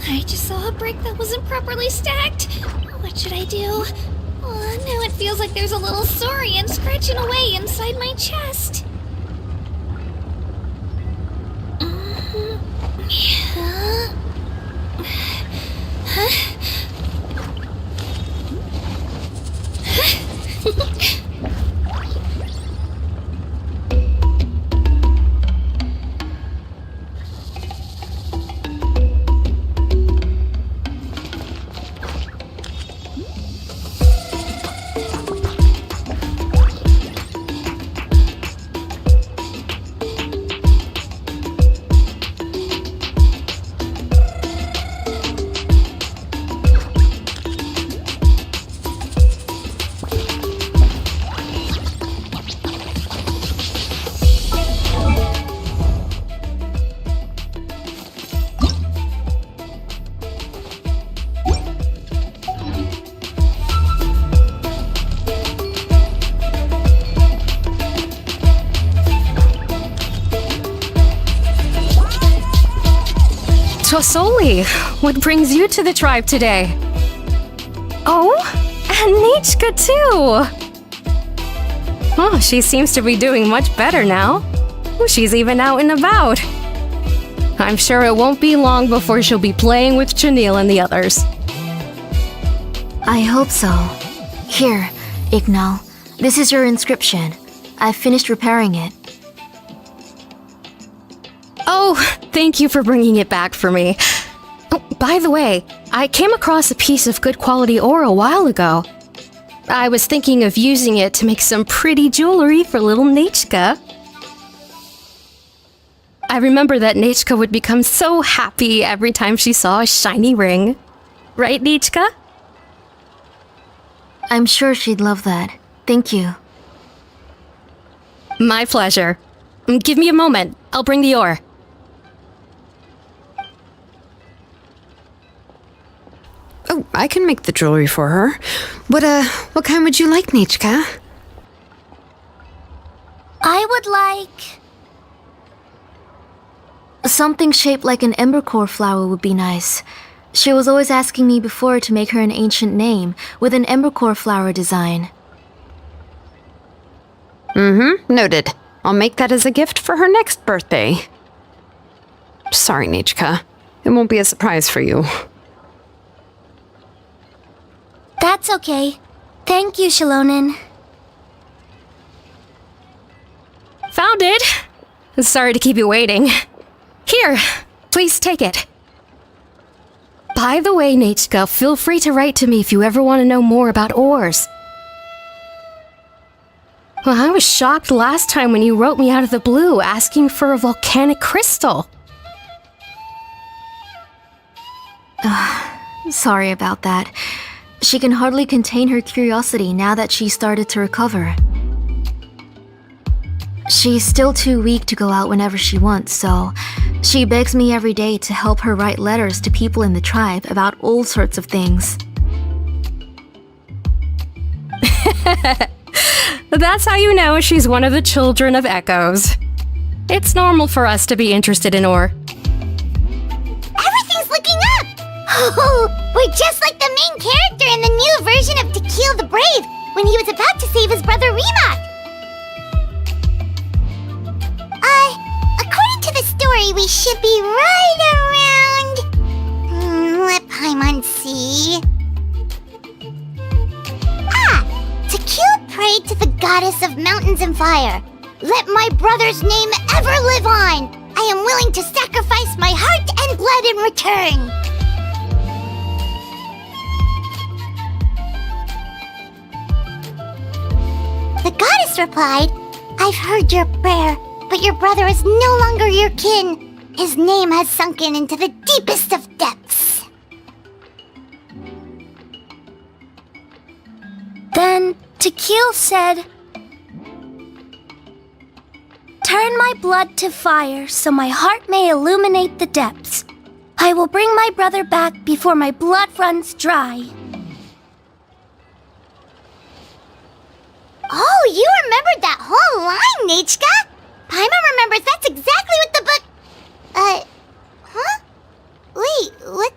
I just saw a brick that wasn't properly stacked. What should I do? Oh, now it feels like there's a little saurian scratching away inside my chest. Tosoli, what brings you to the tribe today? Oh, and Nichka too! Oh, she seems to be doing much better now. She's even out and about. I'm sure it won't be long before she'll be playing with Janelle and the others. I hope so. Here, Ignal. This is your inscription. I've finished repairing it. Oh, thank you for bringing it back for me. Oh, by the way, I came across a piece of good quality ore a while ago. I was thinking of using it to make some pretty jewelry for little Nichka. I remember that Nichka would become so happy every time she saw a shiny ring. Right, Nichka? I'm sure she'd love that. Thank you. My pleasure. Give me a moment. I'll bring the ore. Oh, I can make the jewelry for her. What kind would you like, Nichka? I would like... something shaped like an embercore flower would be nice. She was always asking me before to make her an ancient name with an embercore flower design. Noted. I'll make that as a gift for her next birthday. Sorry, Nichka. It won't be a surprise for you. That's okay. Thank you, Shalonin. Found it! Sorry to keep you waiting. Here, please take it. By the way, Nichka, feel free to write to me if you ever want to know more about ores. Well, I was shocked last time when you wrote me out of the blue asking for a volcanic crystal. Sorry about that. She can hardly contain her curiosity now that she started to recover. She's still too weak to go out whenever she wants, so she begs me every day to help her write letters to people in the tribe about all sorts of things. That's how you know she's one of the children of Echoes. It's normal for us to be interested in ore. Everything's looking up! Oh, we're just like the main character in the new version of Tequil the Brave when he was about to save his brother Rimac. According to the story, we should be right around... let Paimon see... Tequil prayed to the goddess of mountains and fire. Let my brother's name ever live on. I am willing to sacrifice my heart and blood in return. The goddess replied, I've heard your prayer, but your brother is no longer your kin. His name has sunken into the deepest of depths. Then Tequil said, turn my blood to fire so my heart may illuminate the depths. I will bring my brother back before my blood runs dry. Oh, you remembered that whole line, Nichka? Paimon remembers that's exactly what the book... Huh? Wait, what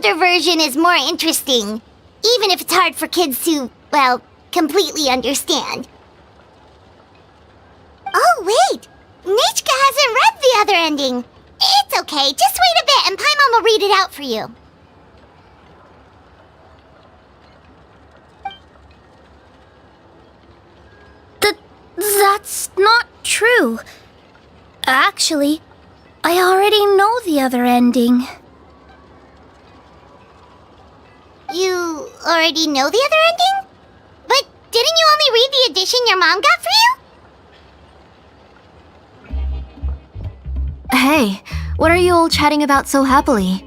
older version is more interesting, even if it's hard for kids to, well, completely understand. Oh, wait! Nichka hasn't read the other ending. It's okay, just wait a bit and Paimon will read it out for you. That's not true. Actually, I already know the other ending. You already know the other ending? But didn't you only read the edition your mom got for you? Hey, what are you all chatting about so happily?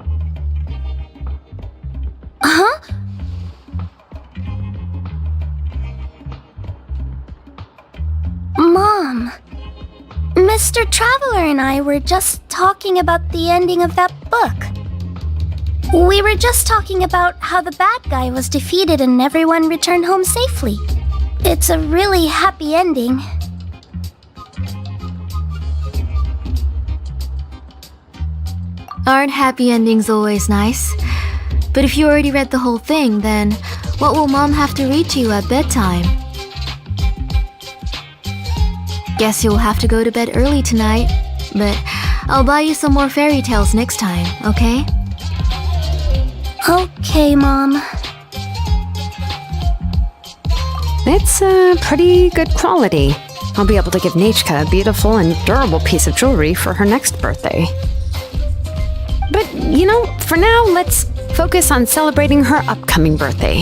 Huh? Mom, Mr. Traveler and I were just talking about the ending of that book. We were just talking about how the bad guy was defeated and everyone returned home safely. It's a really happy ending. Aren't happy endings always nice? But if you already read the whole thing, then what will Mom have to read to you at bedtime? Guess you'll have to go to bed early tonight, but I'll buy you some more fairy tales next time, okay? Okay, Mom. It's pretty good quality. I'll be able to give Nichka a beautiful and durable piece of jewelry for her next birthday. But, for now, let's focus on celebrating her upcoming birthday.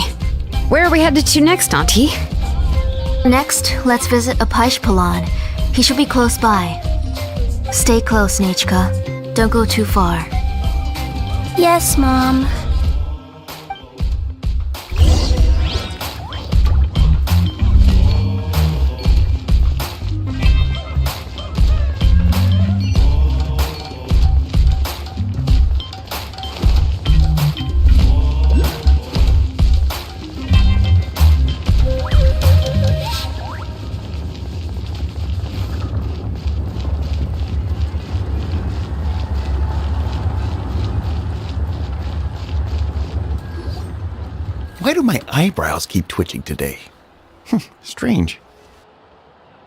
Where are we headed to next, Auntie? Next, let's visit Apaish. He should be close by. Stay close, Nichka. Don't go too far. Yes, Mom. Why do my eyebrows keep twitching today? Strange.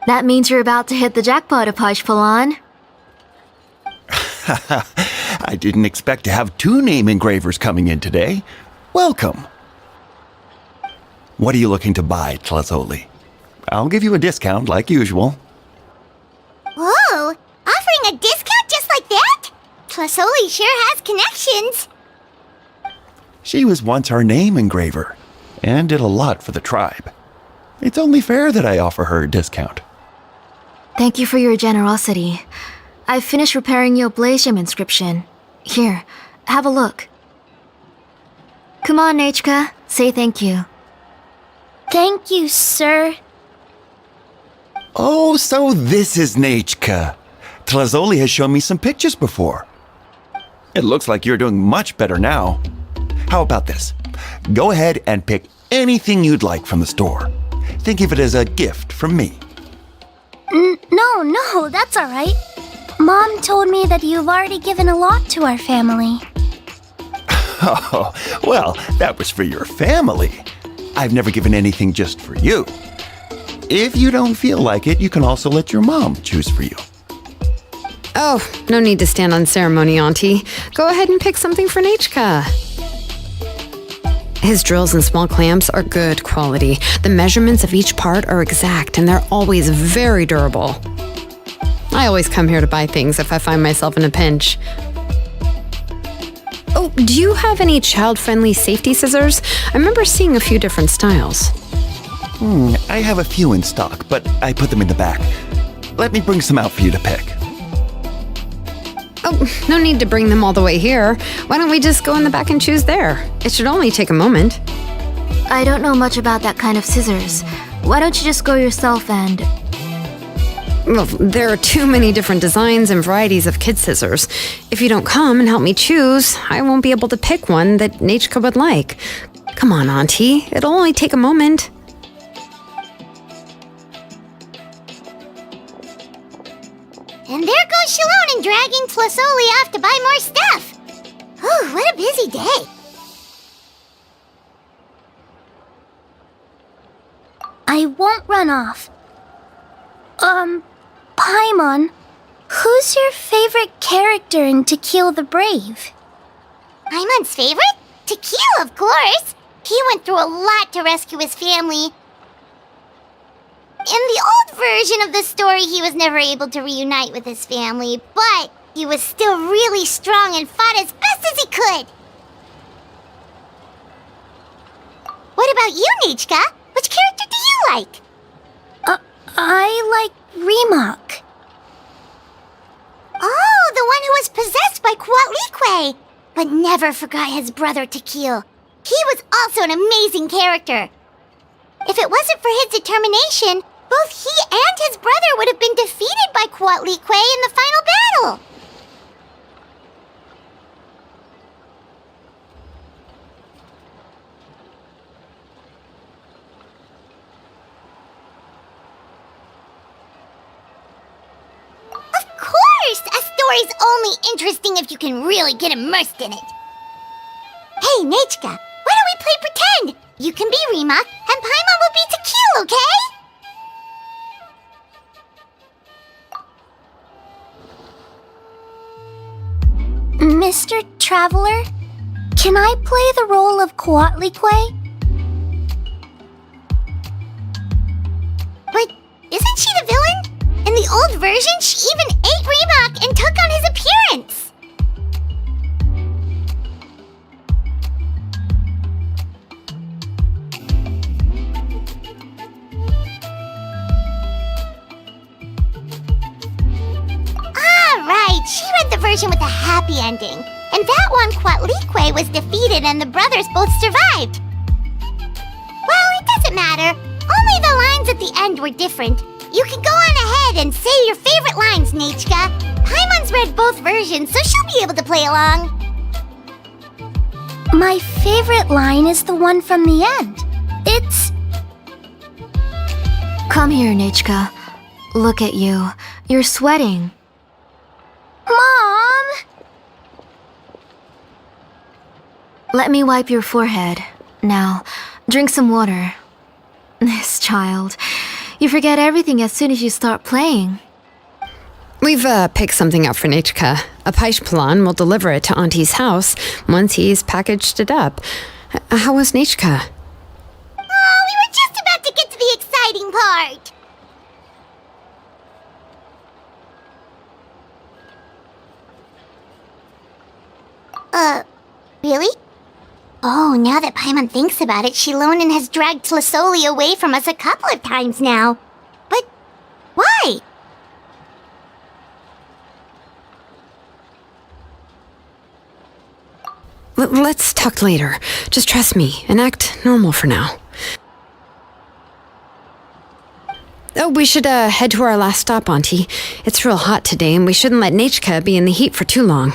That means you're about to hit the jackpot, Apaish. I didn't expect to have 2 name engravers coming in today. Welcome. What are you looking to buy, Tlazoli? I'll give you a discount like usual. Whoa! Offering a discount just like that? Tlasoli sure has connections. She was once our name engraver and did a lot for the tribe. It's only fair that I offer her a discount. Thank you for your generosity. I've finished repairing your Blasium inscription. Here, have a look. Come on, Nichka. Say thank you. Thank you, sir. Oh, so this is Nachka. Tlazoli has shown me some pictures before. It looks like you're doing much better now. How about this? Go ahead and pick anything you'd like from the store. Think of it as a gift from me. No, that's all right. Mom told me that you've already given a lot to our family. Oh, well, that was for your family. I've never given anything just for you. If you don't feel like it, you can also let your mom choose for you. Oh, no need to stand on ceremony, Auntie. Go ahead and pick something for Nichka. His drills and small clamps are good quality. The measurements of each part are exact, and they're always very durable. I always come here to buy things if I find myself in a pinch. Oh, do you have any child-friendly safety scissors? I remember seeing a few different styles. I have a few in stock, but I put them in the back. Let me bring some out for you to pick. Oh, no need to bring them all the way here. Why don't we just go in the back and choose there? It should only take a moment. I don't know much about that kind of scissors. Why don't you just go yourself and... Well, there are too many different designs and varieties of kid scissors. If you don't come and help me choose, I won't be able to pick one that Nachka would like. Come on, Auntie. It'll only take a moment. And there goes Shalon and dragging Tlasoli off to buy more stuff. Whew, what a busy day. I won't run off. Paimon, who's your favorite character in To Kill the Brave? Paimon's favorite? To Kill, of course. He went through a lot to rescue his family. In the old version of the story, he was never able to reunite with his family, but he was still really strong and fought as best as he could. What about you, Nichka? Which character do you like? I like Remak. Oh, the one who was possessed by Kuatlique, but never forgot his brother Tequil. He was also an amazing character. If it wasn't for his determination, both he and his brother would have been defeated by Kuatlique in the final battle. Of course! A story's only interesting if you can really get immersed in it. Hey, Nichka, why don't we play pretend? You can be Remak, and Paimon will be Tequil, okay? Mr. Traveler, can I play the role of Kuatlique? But isn't she the villain? In the old version, she even ate Remak and took on his appearance. Right, she read the version with a happy ending. And that one, Kuatlique was defeated and the brothers both survived. Well, it doesn't matter. Only the lines at the end were different. You can go on ahead and say your favorite lines, Nichka. Paimon's read both versions, so she'll be able to play along. My favorite line is the one from the end. It's... Come here, Nichka. Look at you. You're sweating. Mom! Let me wipe your forehead. Now, drink some water. This child. You forget everything as soon as you start playing. We've picked something up for Nichka. A Paishpalan will deliver it to Auntie's house once he's packaged it up. How was Nichka? Oh, we were just about to get to the exciting part. Really? Oh, now that Paimon thinks about it, Shilonen has dragged Tlisoli away from us a couple of times now. But why? Let's talk later. Just trust me and act normal for now. Oh, we should head to our last stop, Auntie. It's real hot today and we shouldn't let Nichka be in the heat for too long.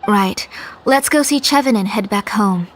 Right. Let's go see Chevin and head back home.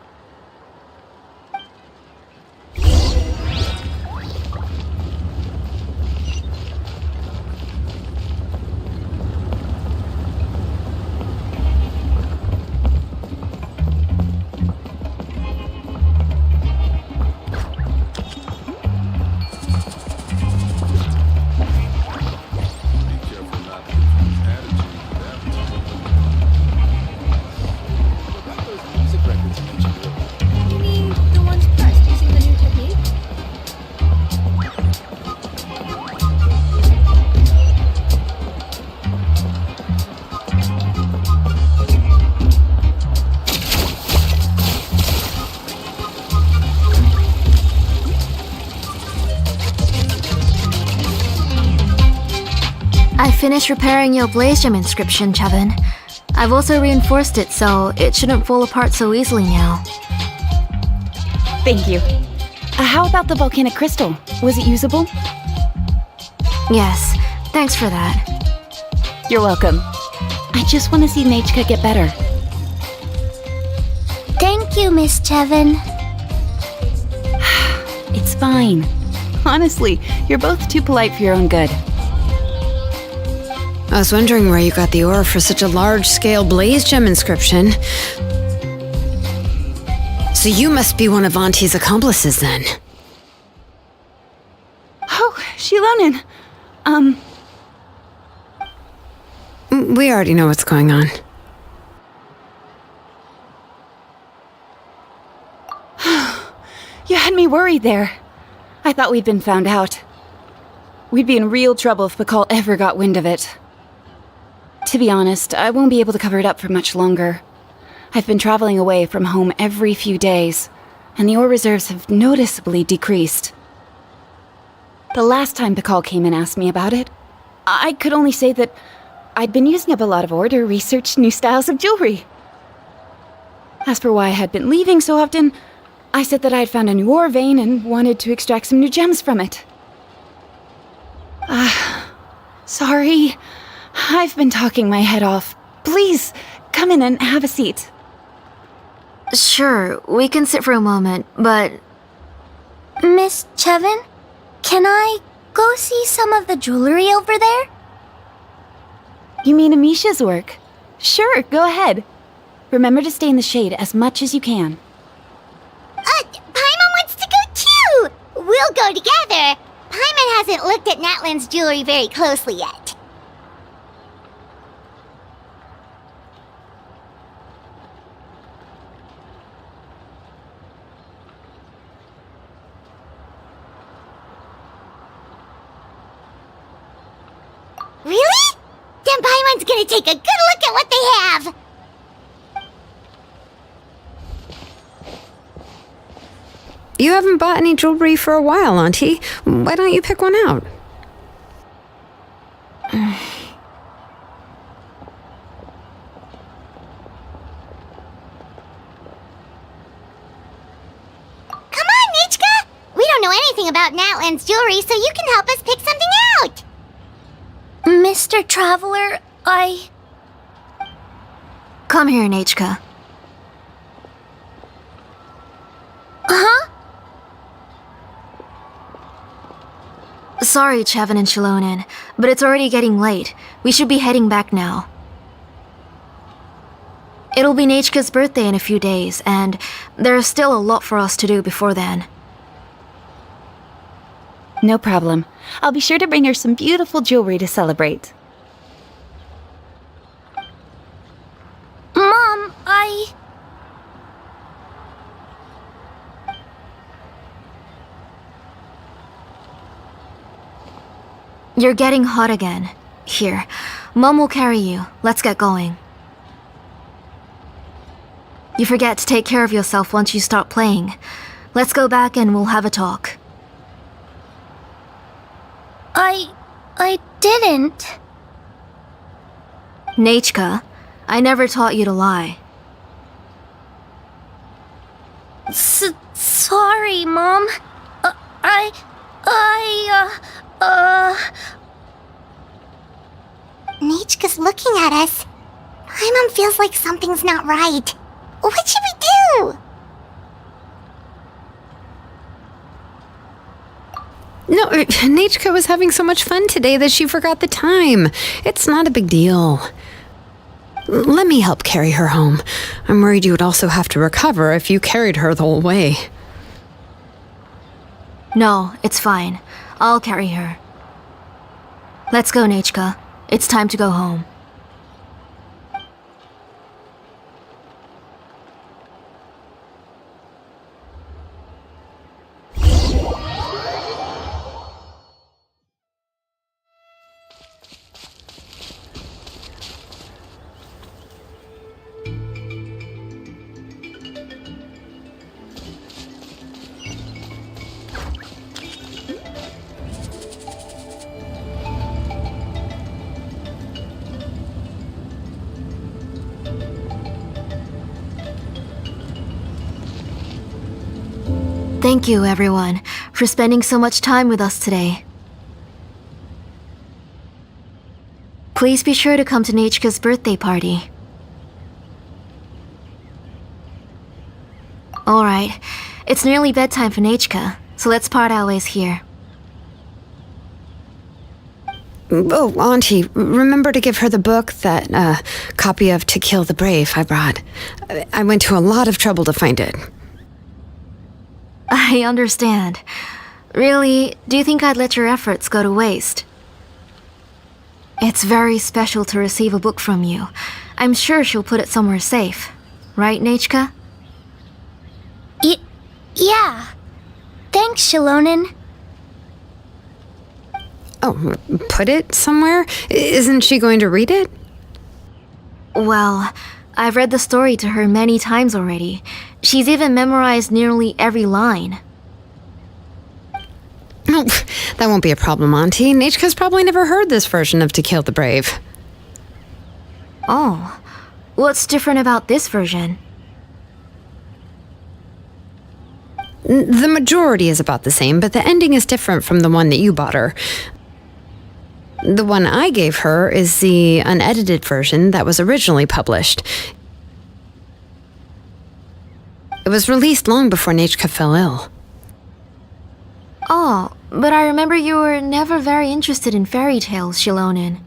I finished repairing your Blaze Gem inscription, Chevin. I've also reinforced it so it shouldn't fall apart so easily now. Thank you. How about the volcanic crystal? Was it usable? Yes, thanks for that. You're welcome. I just want to see Nichka get better. Thank you, Miss Chevin. It's fine. Honestly, you're both too polite for your own good. I was wondering where you got the ore for such a large-scale Blaze Gem inscription. So you must be one of Auntie's accomplices then. Shilonen. We already know what's going on. You had me worried there. I thought we'd been found out. We'd be in real trouble if Pakal ever got wind of it. To be honest, I won't be able to cover it up for much longer. I've been traveling away from home every few days, and the ore reserves have noticeably decreased. The last time Pakal came and asked me about it, I could only say that I'd been using up a lot of ore to research new styles of jewelry. As for why I had been leaving so often, I said that I had found a new ore vein and wanted to extract some new gems from it. Sorry. I've been talking my head off. Please, come in and have a seat. Sure, we can sit for a moment, but Miss Chevin, can I go see some of the jewelry over there? You mean Amisha's work? Sure, go ahead. Remember to stay in the shade as much as you can. Paimon wants to go too! We'll go together. Paimon hasn't looked at Natlan's jewelry very closely yet. Really? Then Paimon's gonna take a good look at what they have! You haven't bought any jewelry for a while, Auntie. Why don't you pick one out? Come on, Nichka! We don't know anything about Natlan's jewelry, so you can help us pick something out! Mr. Traveler, come here, Nachka. Huh? Sorry, Chevin and Shilonen, but it's already getting late. We should be heading back now. It'll be Nachka's birthday in a few days, and there's still a lot for us to do before then. No problem. I'll be sure to bring her some beautiful jewelry to celebrate. Mom, You're getting hot again. Here, Mom will carry you. Let's get going. You forget to take care of yourself once you start playing. Let's go back and we'll have a talk. I didn't. Nachka, I never taught you to lie. Sorry, Mom. Nichka's looking at us. Paimon feels like something's not right. What should we do? No, Nachka was having so much fun today that she forgot the time. It's not a big deal. Let me help carry her home. I'm worried you would also have to recover if you carried her the whole way. No, it's fine. I'll carry her. Let's go, Nachka. It's time to go home. Thank you, everyone, for spending so much time with us today. Please be sure to come to Nachka's birthday party. Alright, it's nearly bedtime for Nachka, so let's part our ways here. Oh, Auntie, remember to give her the book, that copy of To Kill the Brave I brought. I went to a lot of trouble to find it. I understand. Really, do you think I'd let your efforts go to waste? It's very special to receive a book from you. I'm sure she'll put it somewhere safe. Right, Nechka? Yeah. Thanks, Shilonen. Oh, put it somewhere? Isn't she going to read it? Well, I've read the story to her many times already. She's even memorized nearly every line. Oh, that won't be a problem, Auntie. Nechka's probably never heard this version of To Kill the Brave. Oh, what's different about this version? The majority is about the same, but the ending is different from the one that you bought her. The one I gave her is the unedited version that was originally published. It was released long before Nechka fell ill. Oh, but I remember you were never very interested in fairy tales, Shilonen.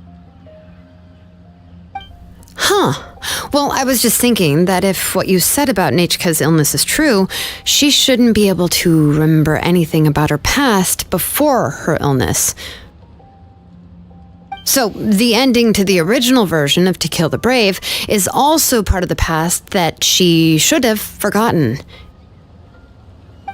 Huh. Well, I was just thinking that if what you said about Nechka's illness is true, she shouldn't be able to remember anything about her past before her illness. So, the ending to the original version of To Kill the Brave is also part of the past that she should have forgotten.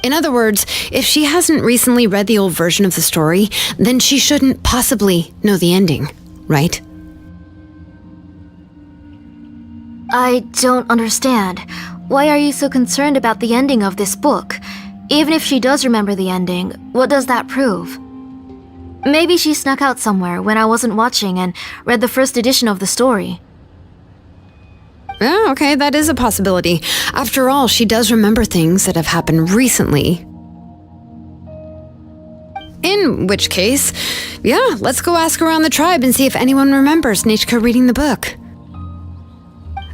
In other words, if she hasn't recently read the old version of the story, then she shouldn't possibly know the ending, right? I don't understand. Why are you so concerned about the ending of this book? Even if she does remember the ending, what does that prove? Maybe she snuck out somewhere when I wasn't watching and read the first edition of the story. Yeah, okay, that is a possibility. After all, she does remember things that have happened recently. In which case, yeah, let's go ask around the tribe and see if anyone remembers Nechka reading the book.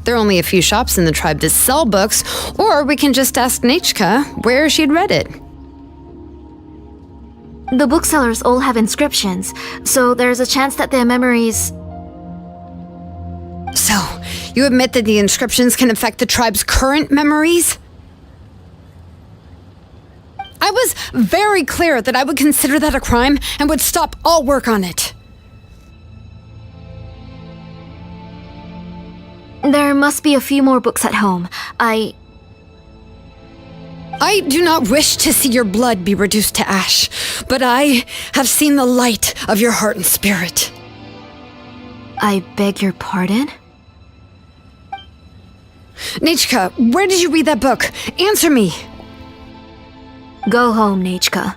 There are only a few shops in the tribe that sell books, or we can just ask Nechka where she'd read it. The booksellers all have inscriptions, so there's a chance that their memories... So, you admit that the inscriptions can affect the tribe's current memories? I was very clear that I would consider that a crime and would stop all work on it. There must be a few more books at home. I do not wish to see your blood be reduced to ash, but I have seen the light of your heart and spirit. I beg your pardon? Nechka, where did you read that book? Answer me. Go home, Nechka.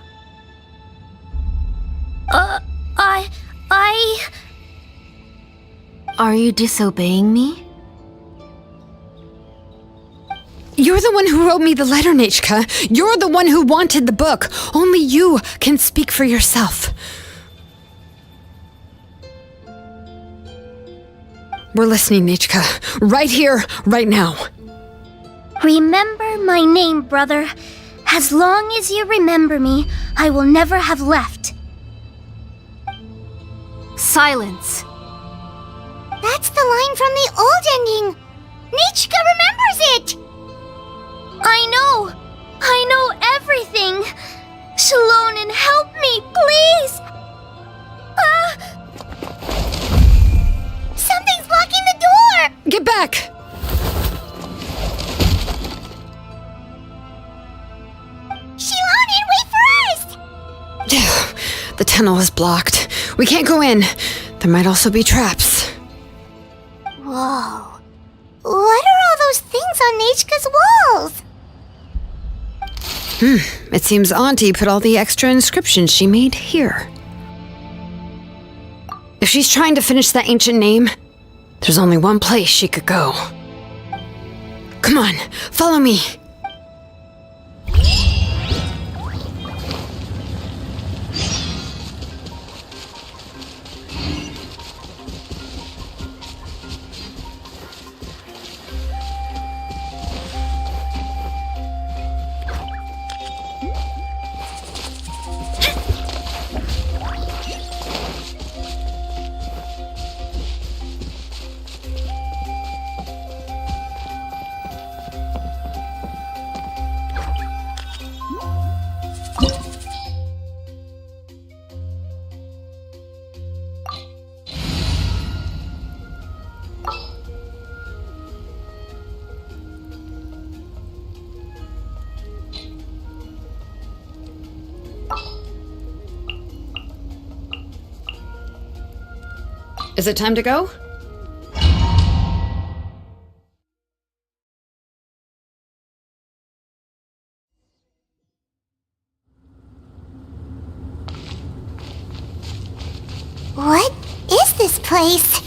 Are you disobeying me? You're the one who wrote me the letter, Nechka. You're the one who wanted the book. Only you can speak for yourself. We're listening, Nechka. Right here, right now. Remember my name, brother. As long as you remember me, I will never have left. Silence. That's the line from the old ending. Nechka remembers it. I know everything. Shilonen, help me, please. Something's blocking the door. Get back! Shilonen, wait for us. The tunnel is blocked. We can't go in. There might also be traps. Whoa. What are all those things on Nechka's walls? It seems Auntie put all the extra inscriptions she made here. If she's trying to finish that ancient name, there's only one place she could go. Come on, follow me. Is it time to go? What is this place?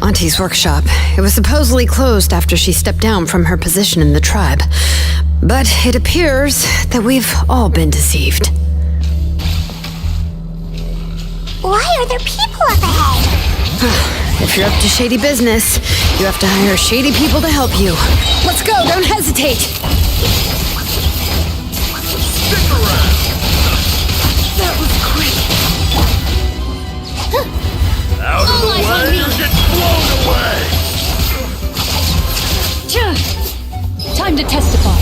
Auntie's workshop. It was supposedly closed after she stepped down from her position in the tribe. But it appears that we've all been deceived. Why are there people up ahead? If you're up to shady business, you have to hire shady people to help you. Let's go, don't hesitate! Stick around! That was great! Out of the way or get blown away! Time to testify.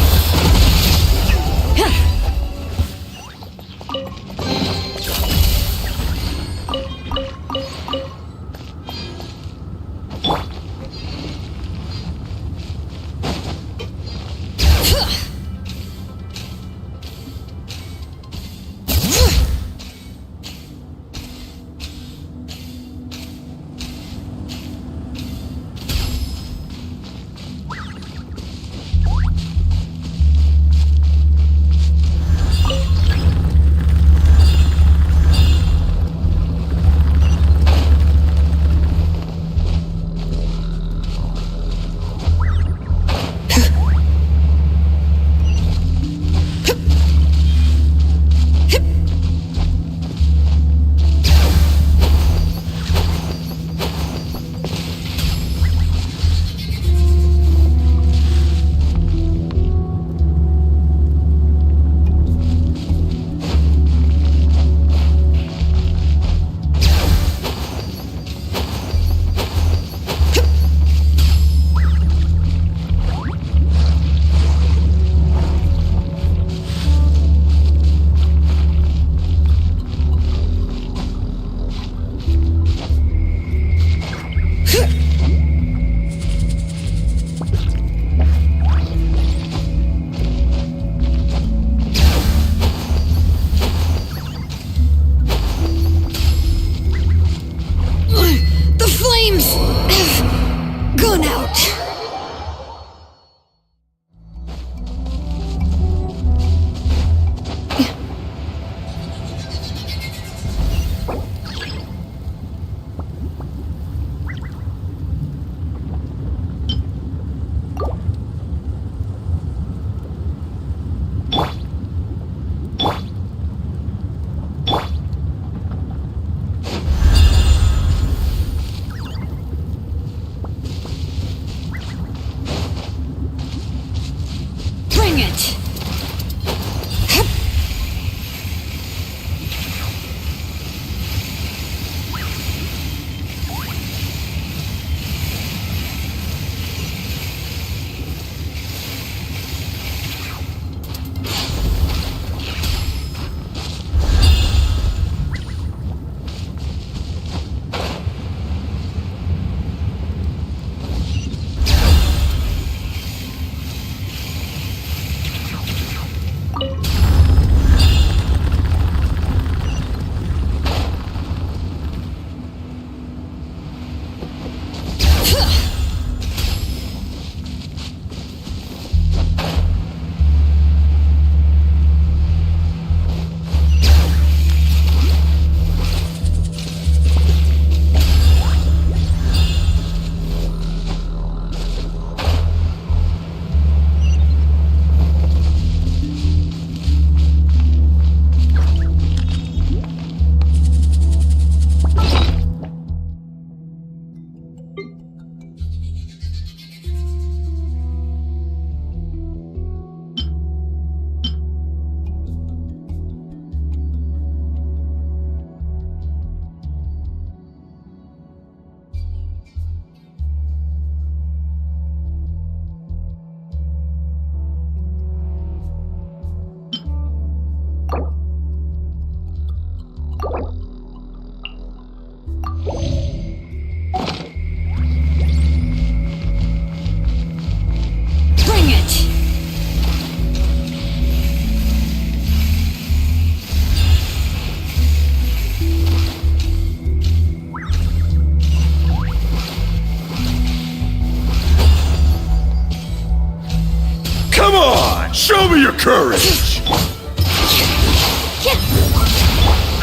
courage!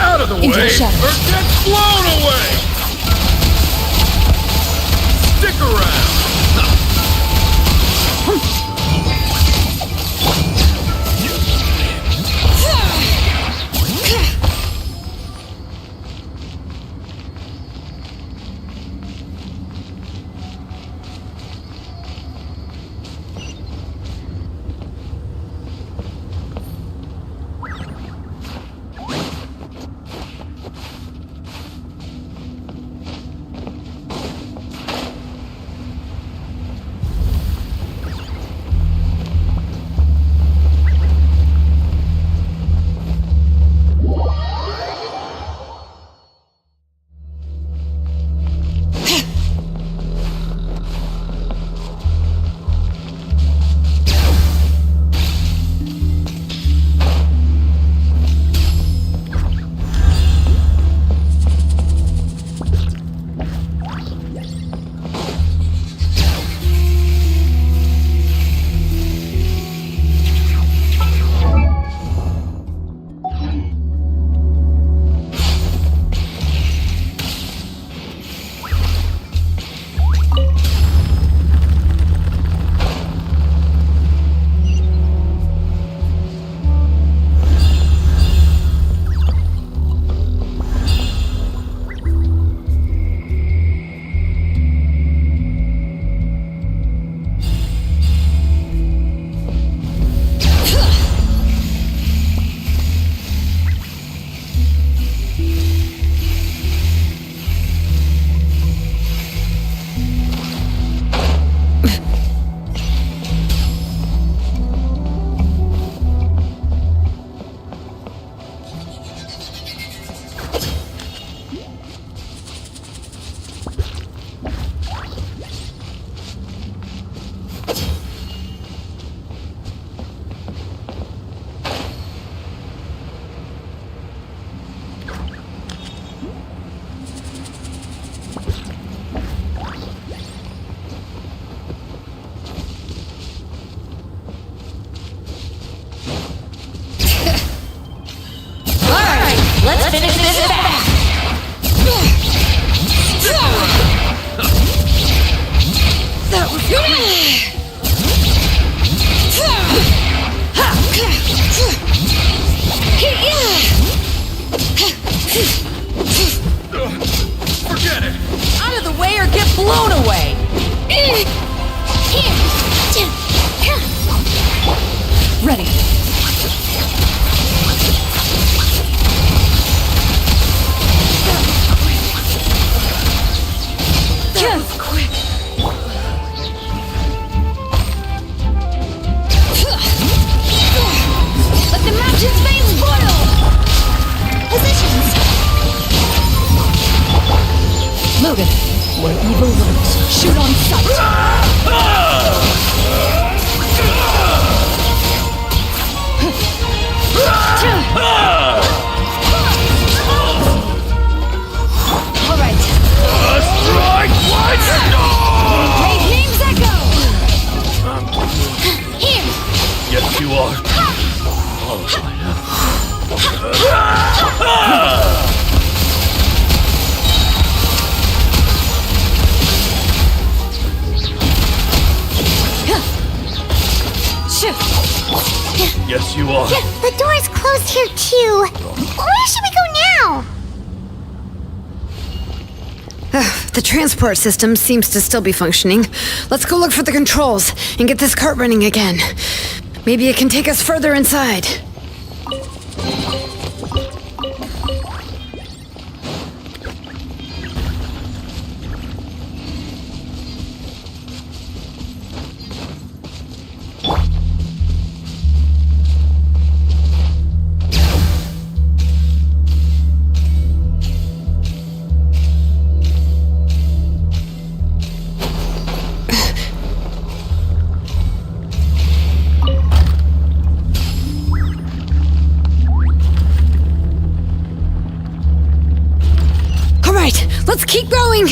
Out of the way, or get blown away! Stick around! Let's finish this fast! That was Forget it! out of the way or get blown away! Ready. That was quick. Let the mountain's veins boil! Positions! Logan, where evil lurks, shoot on sight! Alright. Strike once! Great names echo! Here! Yes, you are. Yes, you are. The door's closed here too. Where should we go now? The transport system seems to still be functioning. Let's go look for the controls and get this cart running again. Maybe it can take us further inside. Let's keep going!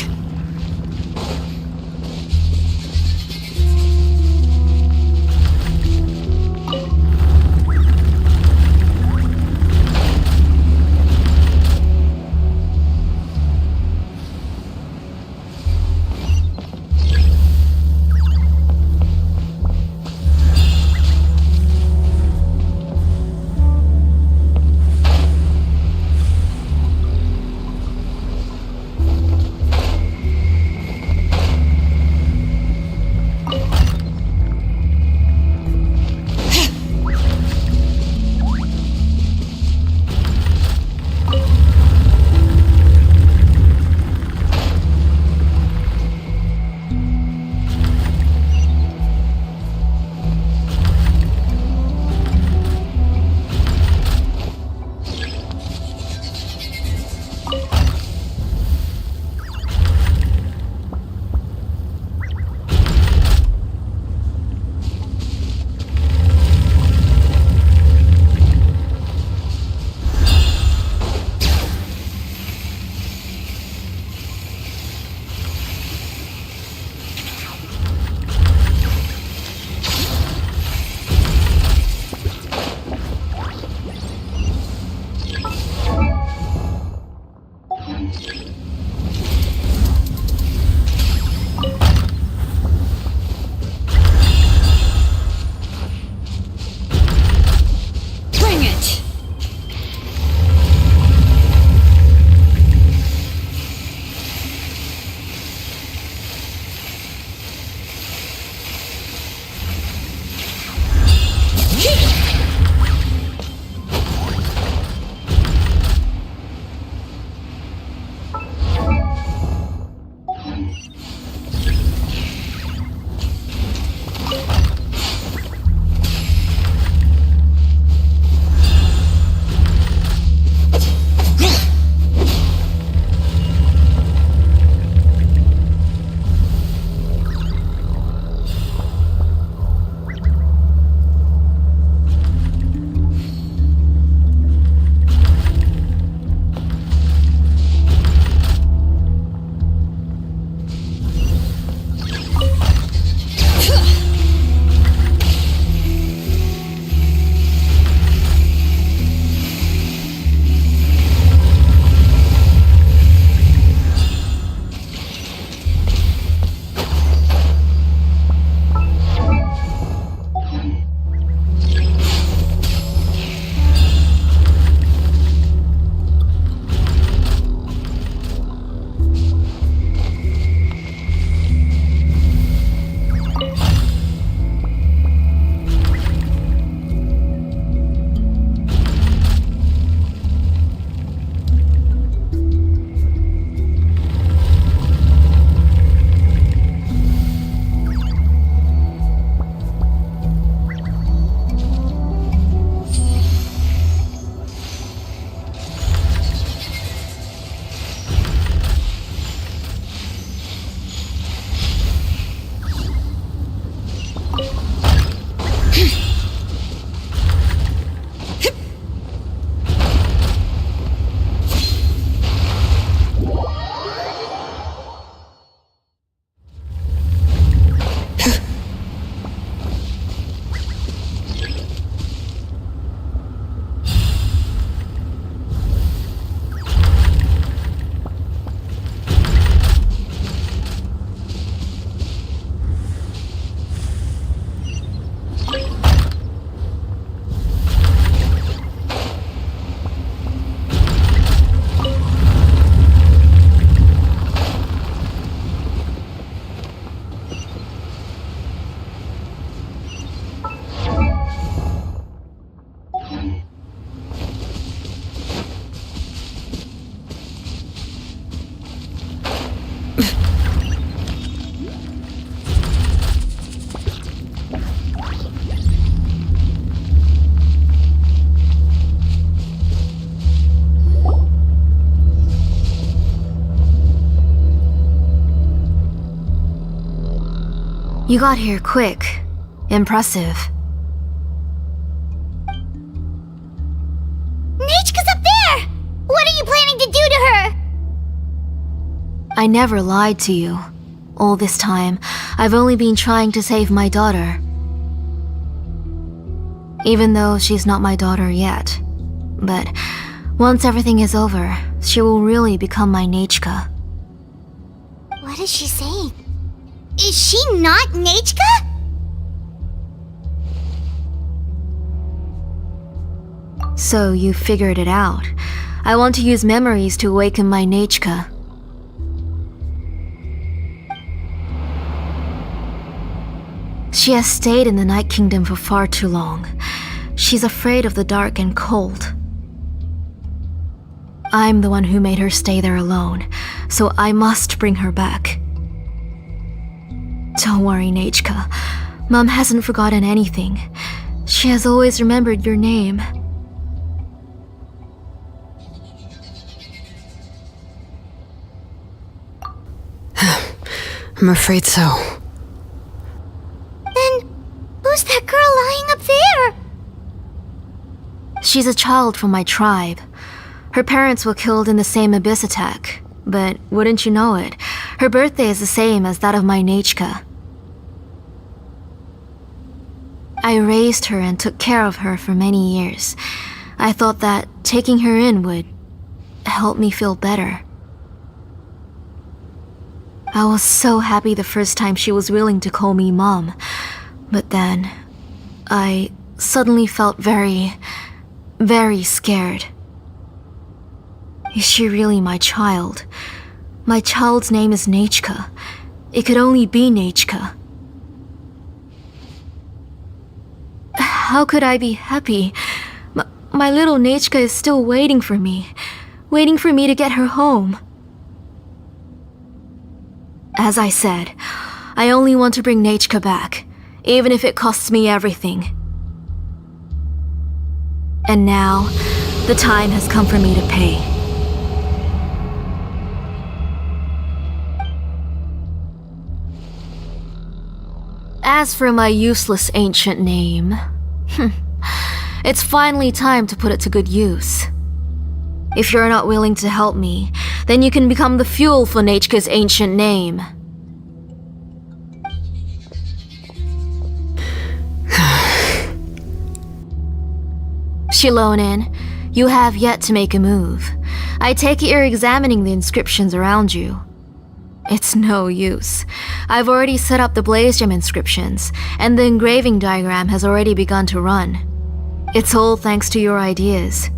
You got here quick. Impressive. Nechka's up there! What are you planning to do to her? I never lied to you. All this time, I've only been trying to save my daughter. Even though she's not my daughter yet. But once everything is over, she will really become my Nechka. What is she saying? Is she not Nechka? So you figured it out. I want to use memories to awaken my Nechka. She has stayed in the Night Kingdom for far too long. She's afraid of the dark and cold. I'm the one who made her stay there alone, so I must bring her back. Don't worry, Nechka. Mom hasn't forgotten anything. She has always remembered your name. I'm afraid so. Then, who's that girl lying up there? She's a child from my tribe. Her parents were killed in the same abyss attack. But wouldn't you know it, her birthday is the same as that of my Nechka. I raised her and took care of her for many years. I thought that taking her in would help me feel better. I was so happy the first time she was willing to call me Mom. But then, I suddenly felt very scared. Is she really my child? My child's name is Nechka. It could only be Nechka. How could I be happy? My little Nechka is still waiting for me to get her home. As I said, I only want to bring Nechka back, even if it costs me everything. And now, the time has come for me to pay. As for my useless ancient name, it's finally time to put it to good use. If you're not willing to help me, then you can become the fuel for Nechka's ancient name. Shilonin, you have yet to make a move. I take it you're examining the inscriptions around you. It's no use. I've already set up the Blaze Gem inscriptions, and the engraving diagram has already begun to run. It's all thanks to your ideas.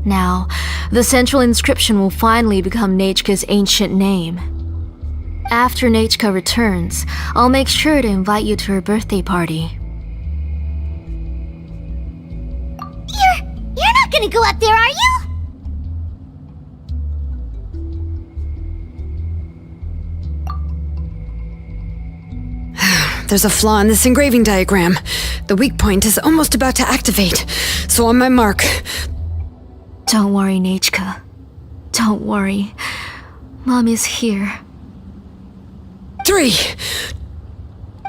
Now, the central inscription will finally become Nechka's ancient name. After Nechka returns, I'll make sure to invite you to her birthday party. You're not gonna go up there, are you? There's a flaw in this engraving diagram. The weak point is almost about to activate. So on my mark. Don't worry, Nechka. Don't worry. Mom is here. 3.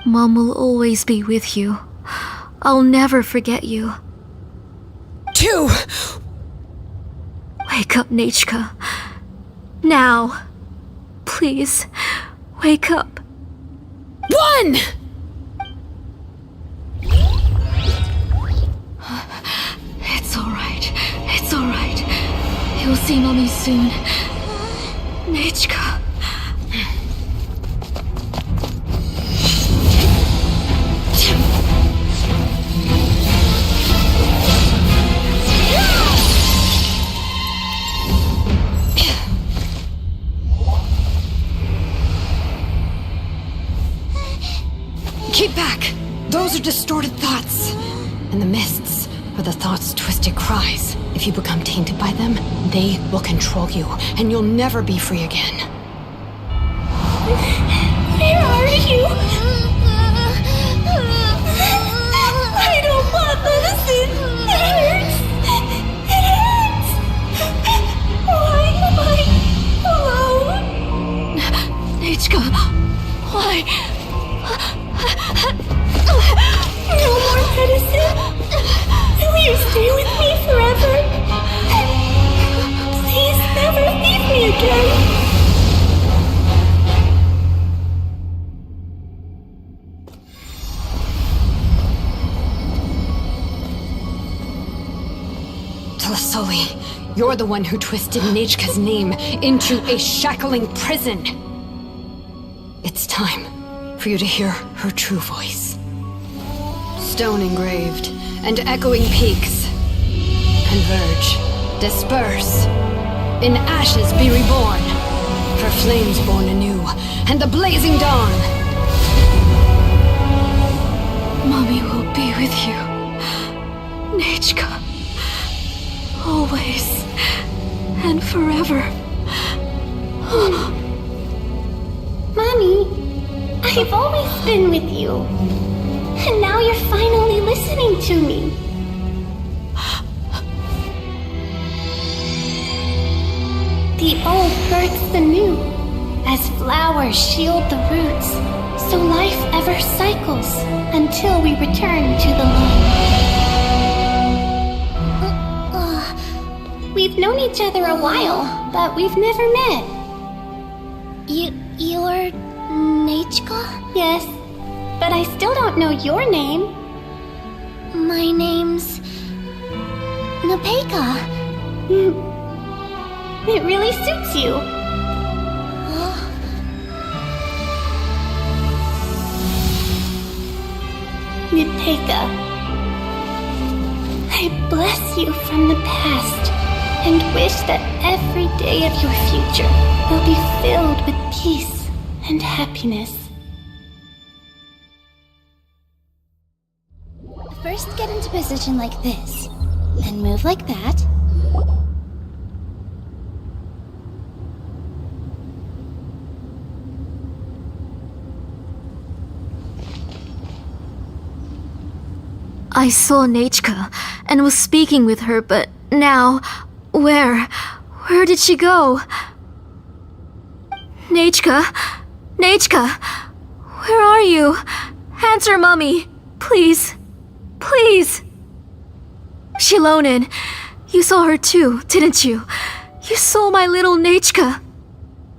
Mom will always be with you. I'll never forget you. 2. Wake up, Nechka. Now. Please, wake up. 1. It's alright. It's alright. You'll see Mommy soon. Nechka. Keep back! Those are distorted thoughts. And the mists are the thoughts' twisted cries. If you become tainted by them, they will control you, and you'll never be free again. Where are you? I don't want medicine. It hurts. It hurts. Why am I alone? Nechka, why? again. Tlasoli, you're the one who twisted Nechka's name into a shackling prison. It's time for you to hear her true voice. Stone engraved and echoing peaks. Converge, disperse. In ashes be reborn. Her flames born anew, and the blazing dawn. Mommy will be with you. Nechka. Always. And forever. Mommy, I've always been with you. And now you're finally listening to me. The old hurts the new, as flowers shield the roots, so life ever cycles until we return to the light. We've known each other a while, but we've never met. You're Nechka? Yes, but I still don't know your name. My name's Nepeka. It really suits you. Nepeka, I bless you from the past and wish that every day of your future will be filled with peace and happiness. First get into position like this, then move like that. I saw Nechka and was speaking with her, but now, where did she go? Nechka? Nechka? Where are you? Answer, Mummy. Please. Please. Shilonen, you saw her too, didn't you? You saw my little Nechka.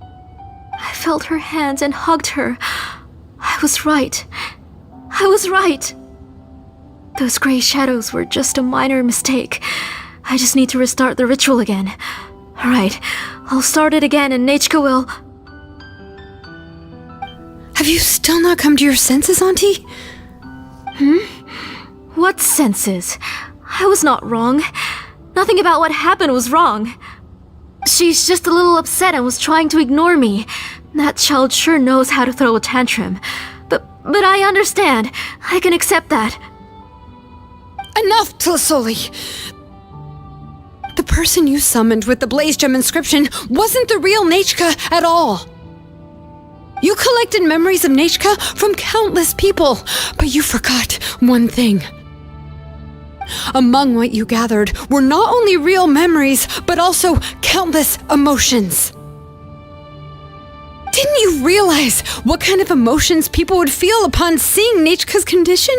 I felt her hands and hugged her. I was right. I was right. Those gray shadows were just a minor mistake. I just need to restart the ritual again. Alright, I'll start it again and Nechka will... Have you still not come to your senses, Auntie? What senses? I was not wrong. Nothing about what happened was wrong. She's just a little upset and was trying to ignore me. That child sure knows how to throw a tantrum. But I understand. I can accept that. Enough, Tlasoli! The person you summoned with the Blaze Gem inscription wasn't the real Nechka at all. You collected memories of Nechka from countless people, but you forgot one thing. Among what you gathered were not only real memories, but also countless emotions. Didn't you realize what kind of emotions people would feel upon seeing Nechka's condition?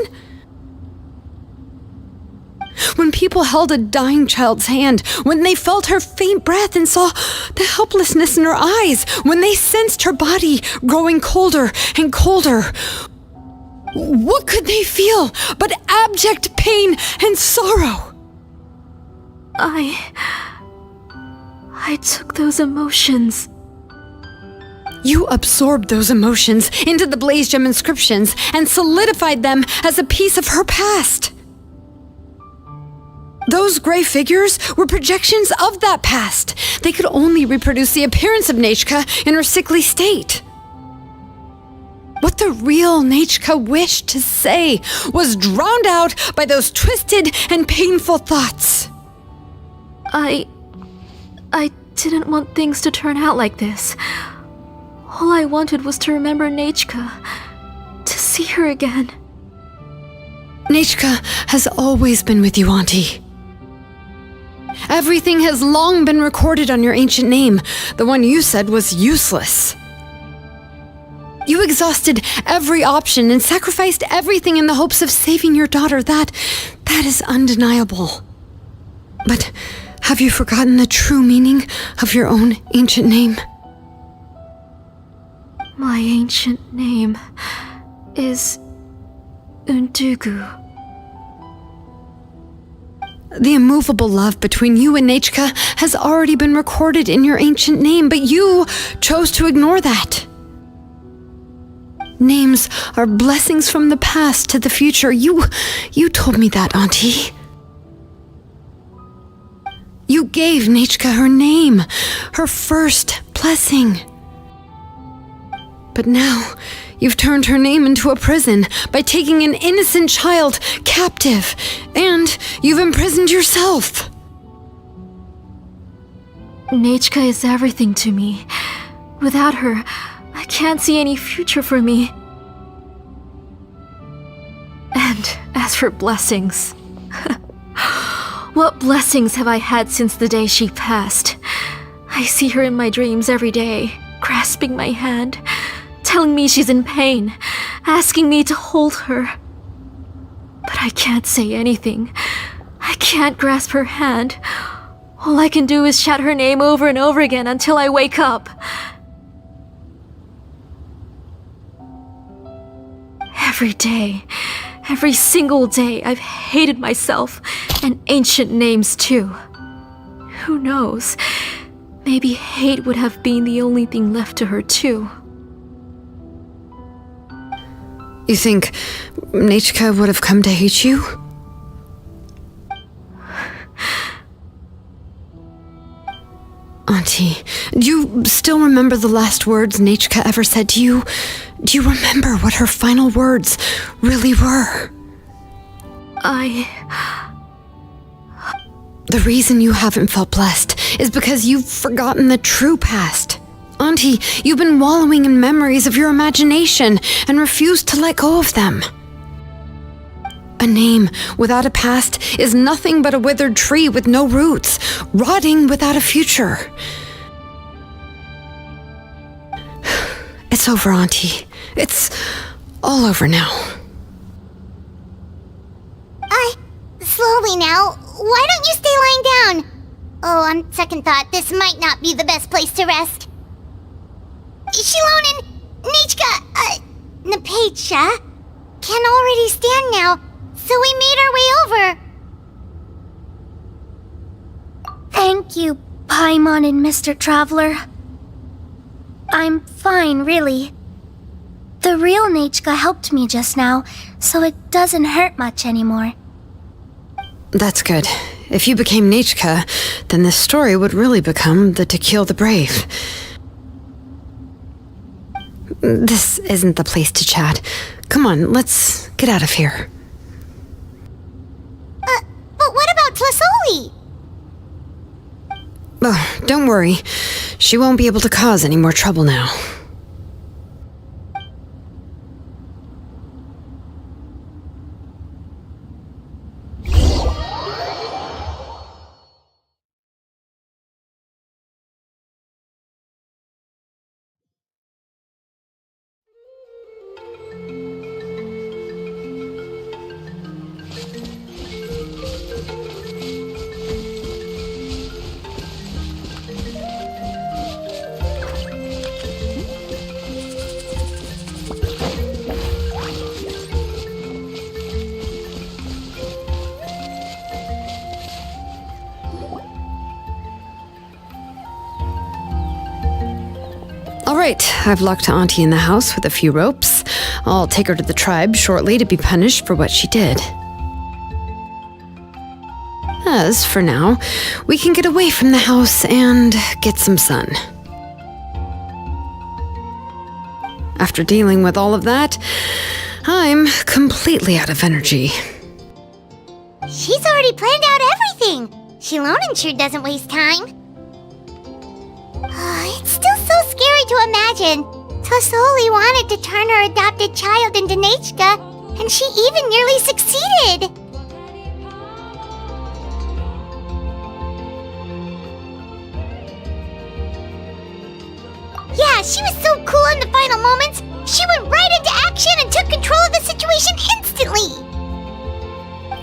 When people held a dying child's hand, when they felt her faint breath and saw the helplessness in her eyes, when they sensed her body growing colder and colder, what could they feel but abject pain and sorrow? I took those emotions. You absorbed those emotions into the Blaze Gem inscriptions and solidified them as a piece of her past. Those gray figures were projections of that past. They could only reproduce the appearance of Nechka in her sickly state. What the real Nechka wished to say was drowned out by those twisted and painful thoughts. I didn't want things to turn out like this. All I wanted was to remember Nechka, to see her again. Nechka has always been with you, Auntie. Everything has long been recorded on your ancient name, the one you said was useless. You exhausted every option and sacrificed everything in the hopes of saving your daughter. That is undeniable. But have you forgotten the true meaning of your own ancient name? My ancient name is Undugu. The immovable love between you and Nechka has already been recorded in your ancient name, but you chose to ignore that. Names are blessings from the past to the future. You told me that, Auntie. You gave Nechka her name, her first blessing. But now, you've turned her name into a prison by taking an innocent child captive, and you've imprisoned yourself. Nechka is everything to me. Without her, I can't see any future for me. And as for blessings, what blessings have I had since the day she passed? I see her in my dreams every day, grasping my hand, telling me she's in pain, asking me to hold her. But I can't say anything. I can't grasp her hand. All I can do is shout her name over and over again until I wake up. Every day, every single day, I've hated myself, and ancient names too. Who knows? Maybe hate would have been the only thing left to her too. You think Nechka would have come to hate you? Auntie, do you still remember the last words Nechka ever said to you? Do you remember what her final words really were? The reason you haven't felt blessed is because you've forgotten the true past. Auntie, you've been wallowing in memories of your imagination and refused to let go of them. A name without a past is nothing but a withered tree with no roots, rotting without a future. It's over, Auntie. It's all over now. Slowly now. Why don't you stay lying down? Oh, on second thought, this might not be the best place to rest. Shilonen, Nechka, Napacha can already stand now, so we made our way over. Thank you, Paimon and Mr. Traveler. I'm fine, really. The real Nechka helped me just now, so it doesn't hurt much anymore. That's good. If you became Nechka, then this story would really become the To Kill the Brave. This isn't the place to chat. Come on, let's get out of here. But what about Tlasoli? Oh, don't worry. She won't be able to cause any more trouble now. All right, I've locked Auntie in the house with a few ropes. I'll take her to the tribe shortly to be punished for what she did. As for now, we can get away from the house and get some sun. After dealing with all of that, I'm completely out of energy. She's already planned out everything. Shilonen sure doesn't waste time. It's still so scary to imagine. Tlasoli wanted to turn her adopted child into Nechka, and she even nearly succeeded. Yeah, she was so cool in the final moments. She went right into action and took control of the situation instantly.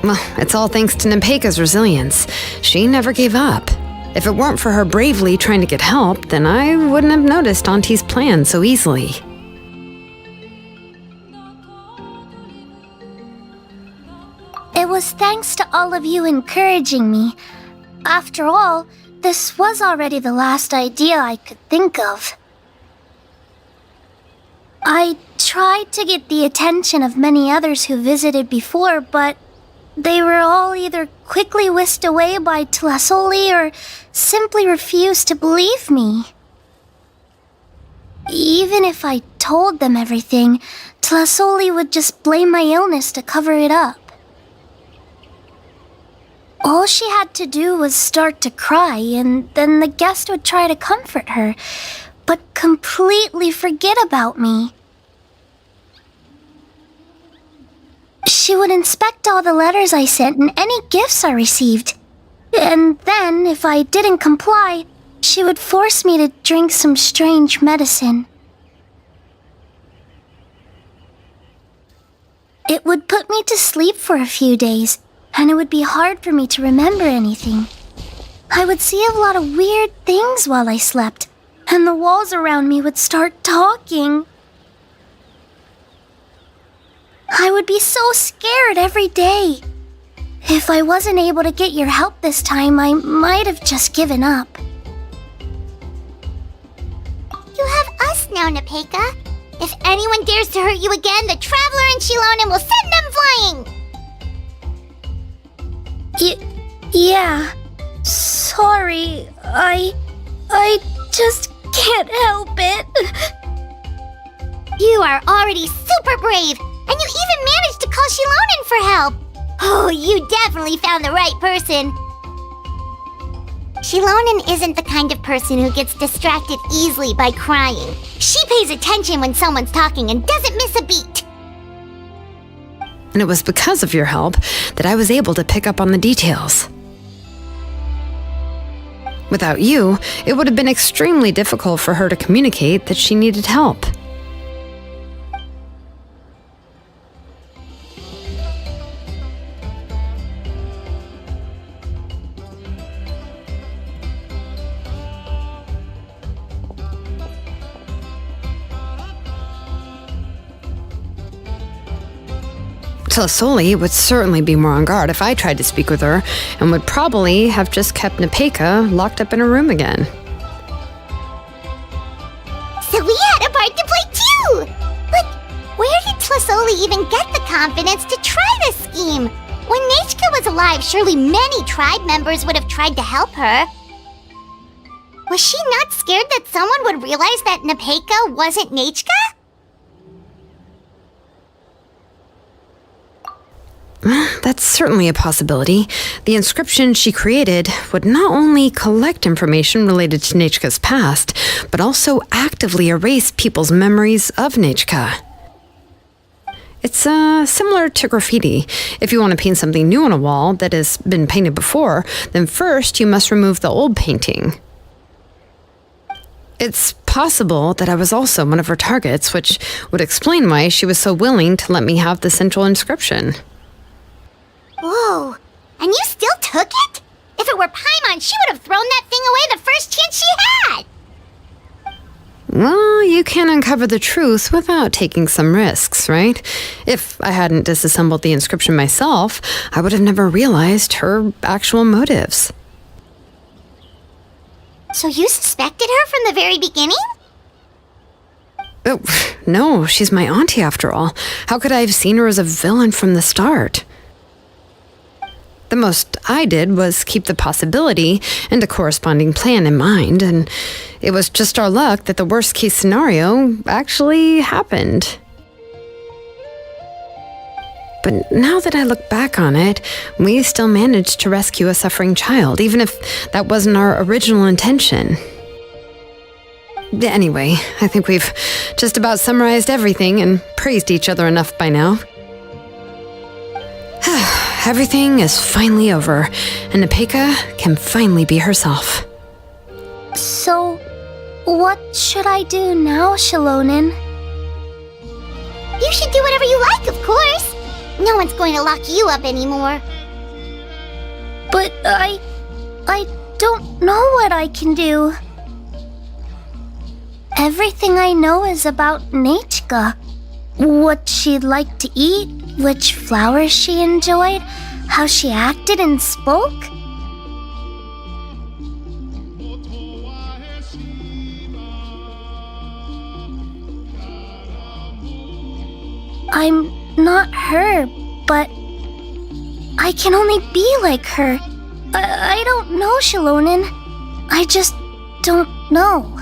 Well, it's all thanks to Nepeka's resilience. She never gave up. If it weren't for her bravely trying to get help, then I wouldn't have noticed Auntie's plan so easily. It was thanks to all of you encouraging me. After all, this was already the last idea I could think of. I tried to get the attention of many others who visited before, but they were all either quickly whisked away by Tlasoli or simply refused to believe me. Even if I told them everything, Tlasoli would just blame my illness to cover it up. All she had to do was start to cry, and then the guest would try to comfort her, but completely forget about me. She would inspect all the letters I sent and any gifts I received. And then, if I didn't comply, she would force me to drink some strange medicine. It would put me to sleep for a few days, and it would be hard for me to remember anything. I would see a lot of weird things while I slept, and the walls around me would start talking. I would be so scared every day. If I wasn't able to get your help this time, I might have just given up. You have us now, Nepeka. If anyone dares to hurt you again, the Traveler and Shilonen will send them flying! Yeah. Sorry, I just can't help it. You are already super brave, and you even managed to call Shilonen for help. Oh, you definitely found the right person. Shilonen isn't the kind of person who gets distracted easily by crying. She pays attention when someone's talking and doesn't miss a beat. And it was because of your help that I was able to pick up on the details. Without you, it would have been extremely difficult for her to communicate that she needed help. Tlasoli would certainly be more on guard if I tried to speak with her, and would probably have just kept Nepeka locked up in her room again. So we had a part to play too! But where did Tlasoli even get the confidence to try this scheme? When Nechka was alive, surely many tribe members would have tried to help her. Was she not scared that someone would realize that Nepeka wasn't Nechka? That's certainly a possibility. The inscription she created would not only collect information related to Nechka's past, but also actively erase people's memories of Nechka. It's similar to graffiti. If you want to paint something new on a wall that has been painted before, then first you must remove the old painting. It's possible that I was also one of her targets, which would explain why she was so willing to let me have the central inscription. Whoa, and you still took it? If it were Paimon, she would have thrown that thing away the first chance she had! Well, you can't uncover the truth without taking some risks, right? If I hadn't disassembled the inscription myself, I would have never realized her actual motives. So you suspected her from the very beginning? Oh, no, she's my auntie after all. How could I have seen her as a villain from the start? The most I did was keep the possibility and a corresponding plan in mind, and it was just our luck that the worst-case scenario actually happened. But now that I look back on it, we still managed to rescue a suffering child, even if that wasn't our original intention. Anyway, I think we've just about summarized everything and praised each other enough by now. Everything is finally over, and Nepeka can finally be herself. So, what should I do now, Shilonen? You should do whatever you like, of course. No one's going to lock you up anymore. But I don't know what I can do. Everything I know is about Nechka. What she liked to eat, which flowers she enjoyed, how she acted and spoke. I'm not her, but I can only be like her. I don't know, Shilonen. I just don't know.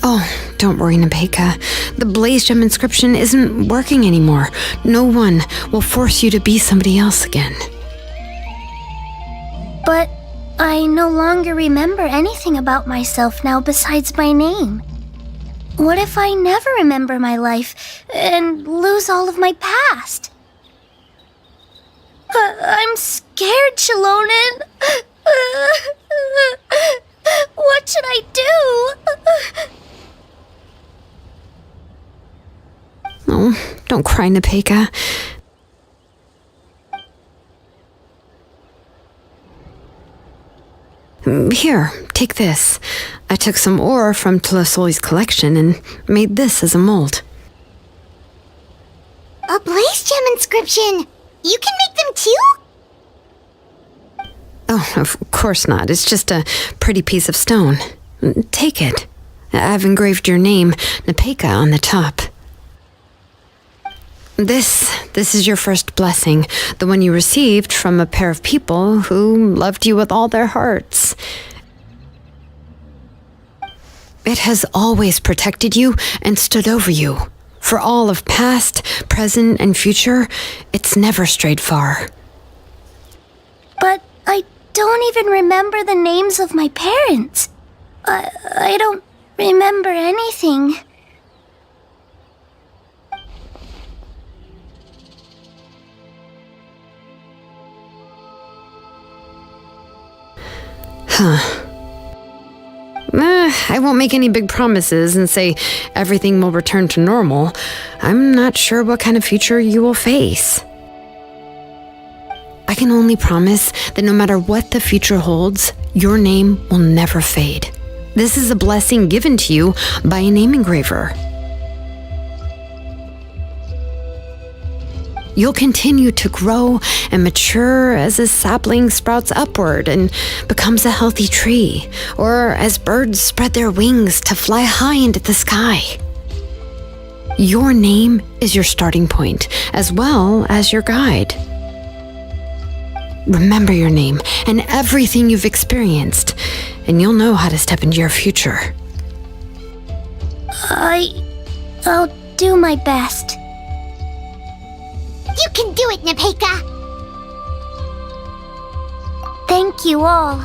Oh, don't worry, Nepeka. The Blaze Gem inscription isn't working anymore. No one will force you to be somebody else again. But I no longer remember anything about myself now besides my name. What if I never remember my life and lose all of my past? I'm scared, Shilonen. What should I do? Oh, don't cry, Nepeka. Here, take this. I took some ore from Tlasoli's collection and made this as a mold. A Blaze Gem inscription! You can make them too? Oh, of course not. It's just a pretty piece of stone. Take it. I've engraved your name, Nepeka, on the top. This is your first blessing, the one you received from a pair of people who loved you with all their hearts. It has always protected you and stood over you. For all of past, present, and future, it's never strayed far. But I don't even remember the names of my parents. I don't remember anything. I won't make any big promises and say everything will return to normal. I'm not sure what kind of future you will face. I can only promise that no matter what the future holds, your name will never fade. This is a blessing given to you by a name engraver. You'll continue to grow and mature as a sapling sprouts upward and becomes a healthy tree, or as birds spread their wings to fly high into the sky. Your name is your starting point, as well as your guide. Remember your name and everything you've experienced, and you'll know how to step into your future. I'll do my best. You can do it, Nepeka! Thank you all.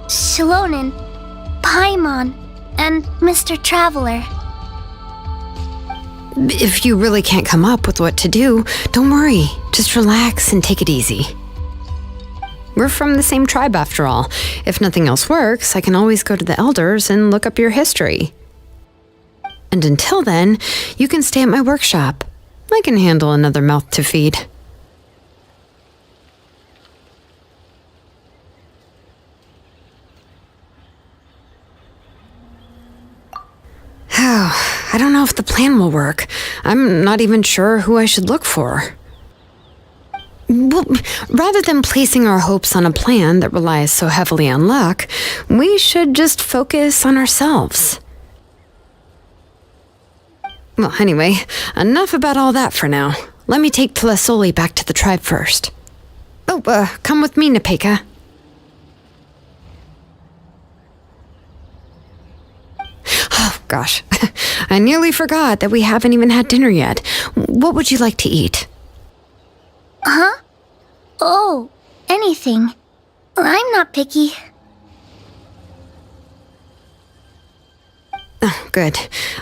Shilonen, Paimon, and Mr. Traveler. If you really can't come up with what to do, don't worry. Just relax and take it easy. We're from the same tribe after all. If nothing else works, I can always go to the elders and look up your history. And until then, you can stay at my workshop. I can handle another mouth to feed. I don't know if the plan will work. I'm not even sure who I should look for. Well, rather than placing our hopes on a plan that relies so heavily on luck, we should just focus on ourselves. Well, anyway, enough about all that for now. Let me take Tlasoli back to the tribe first. Oh, come with me, Nepeka. Oh, gosh. I nearly forgot that we haven't even had dinner yet. What would you like to eat? Huh? Oh, anything. I'm not picky. Oh, good.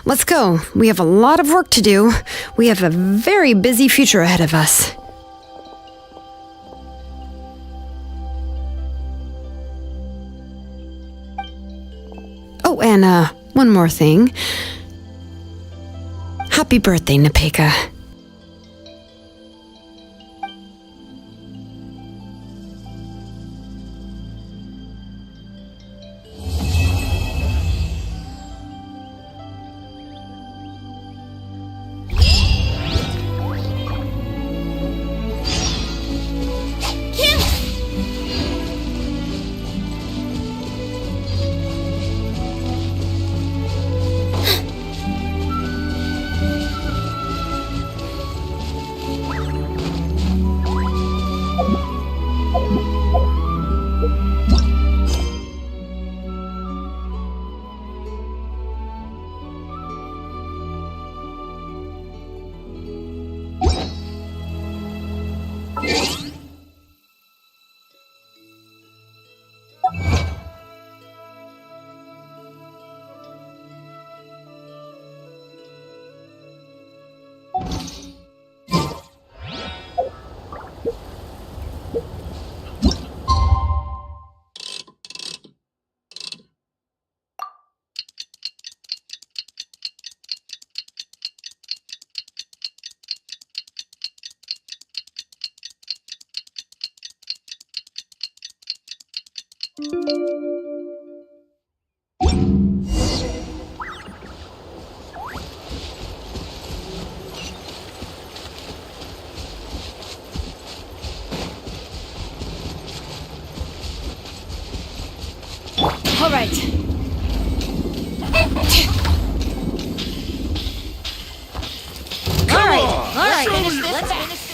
Let's go. We have a lot of work to do. We have a very busy future ahead of us. Oh, and one more thing. Happy birthday, Nepeka. All right. All right. Let's finish this.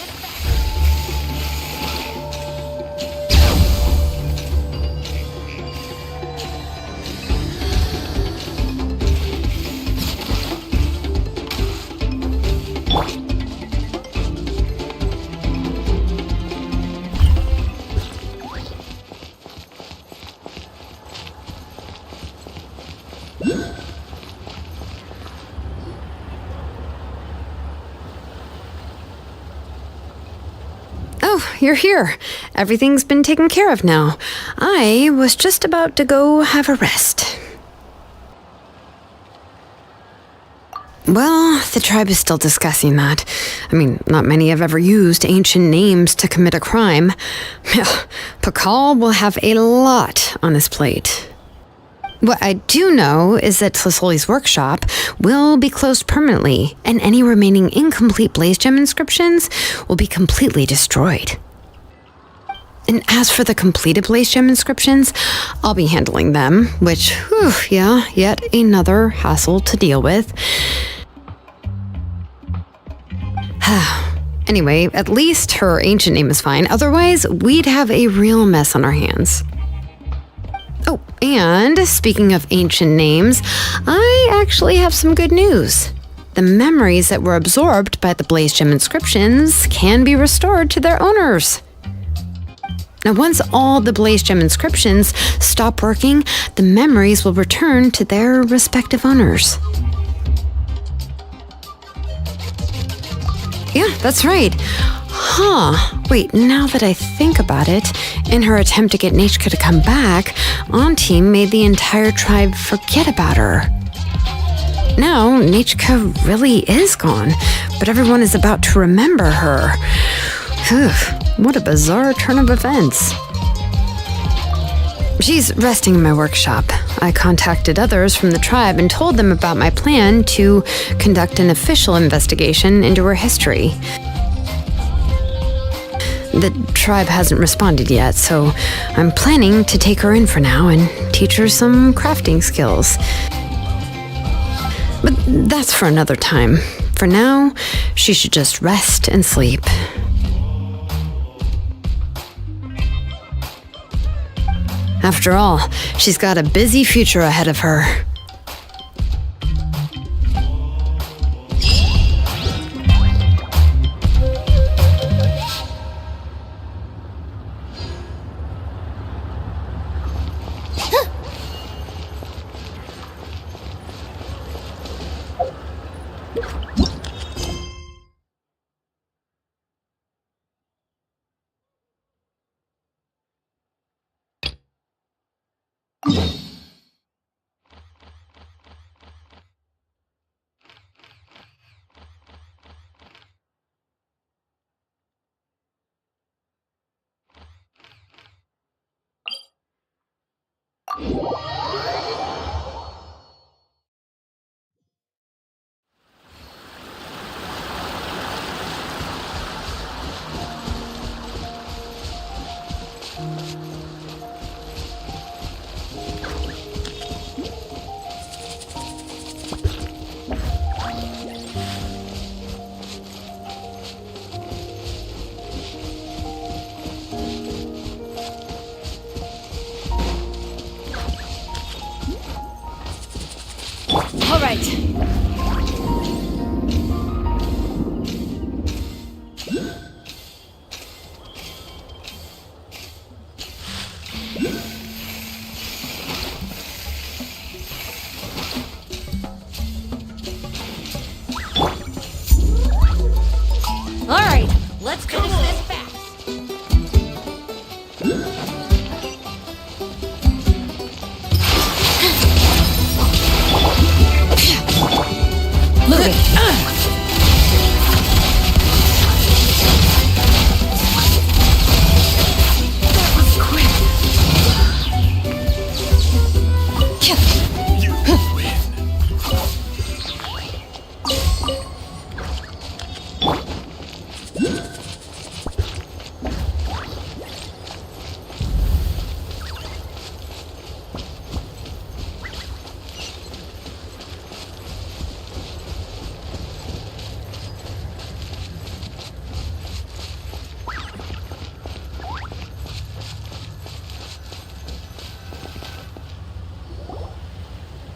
Oh, you're here. Everything's been taken care of now. I was just about to go have a rest. Well, the tribe is still discussing that. I mean, not many have ever used ancient names to commit a crime. Pakal will have a lot on his plate. What I do know is that Tlisoli's workshop will be closed permanently, and any remaining incomplete Blaze Gem inscriptions will be completely destroyed. And as for the completed Blaze Gem inscriptions, I'll be handling them, which, whew, yeah, yet another hassle to deal with. Anyway, at least her ancient name is fine. Otherwise, we'd have a real mess on our hands. Oh, and speaking of ancient names, I actually have some good news. The memories that were absorbed by the Blaze Gem inscriptions can be restored to their owners. Now, once all the Blaze Gem inscriptions stop working, the memories will return to their respective owners. Yeah, that's right. Wait, now that I think about it, in her attempt to get Nechka to come back, Auntie made the entire tribe forget about her. Now, Nechka really is gone, but everyone is about to remember her. What a bizarre turn of events. She's resting in my workshop. I contacted others from the tribe and told them about my plan to conduct an official investigation into her history. The tribe hasn't responded yet, so I'm planning to take her in for now and teach her some crafting skills. But that's for another time. For now, she should just rest and sleep. After all, she's got a busy future ahead of her. All right. All right, let's finish this fast. Move it. That was quick.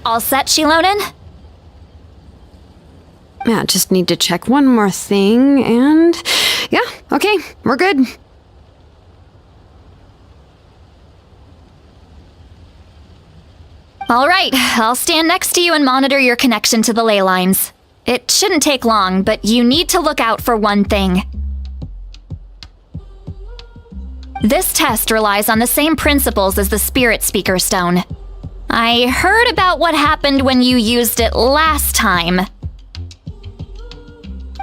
All set, Shilonen? Yeah, just need to check one more thing, and yeah, okay, we're good. All right, I'll stand next to you and monitor your connection to the ley lines. It shouldn't take long, but you need to look out for one thing. This test relies on the same principles as the Spirit Speaker Stone. I heard about what happened when you used it last time.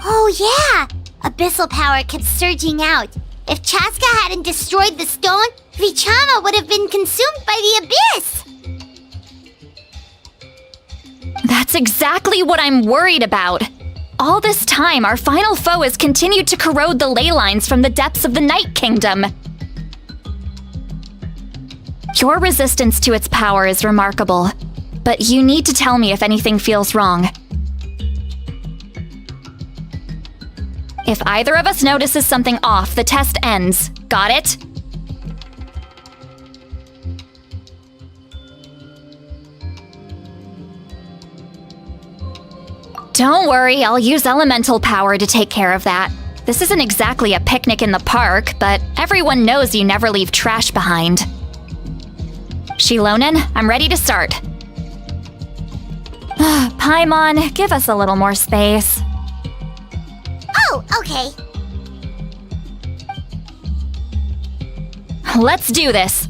Oh yeah! Abyssal power kept surging out. If Chaska hadn't destroyed the stone, Vichama would have been consumed by the abyss! That's exactly what I'm worried about. All this time, our final foe has continued to corrode the ley lines from the depths of the Night Kingdom. Your resistance to its power is remarkable, but you need to tell me if anything feels wrong. If either of us notices something off, the test ends. Got it? Don't worry, I'll use elemental power to take care of that. This isn't exactly a picnic in the park, but everyone knows you never leave trash behind. Shilonen, I'm ready to start. Paimon, give us a little more space. Oh, okay. Let's do this.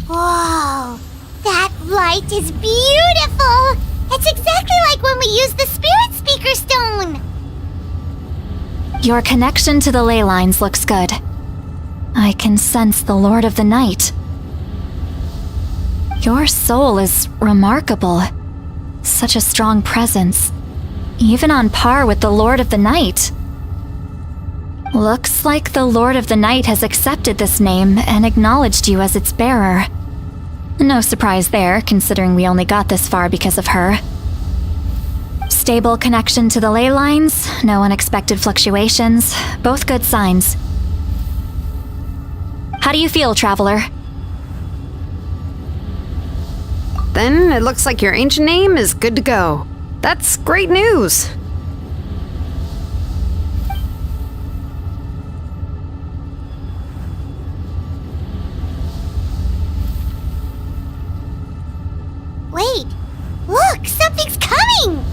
Whoa! That light is beautiful! It's exactly like when we used the Spirit Speaker Stone! Your connection to the ley lines looks good. I can sense the Lord of the Night. Your soul is remarkable. Such a strong presence. Even on par with the Lord of the Night. Looks like the Lord of the Night has accepted this name and acknowledged you as its bearer. No surprise there, considering we only got this far because of her. Stable connection to the ley lines, no unexpected fluctuations, both good signs. How do you feel, Traveler? Then it looks like your ancient name is good to go. That's great news. Wait! Look! Something's coming!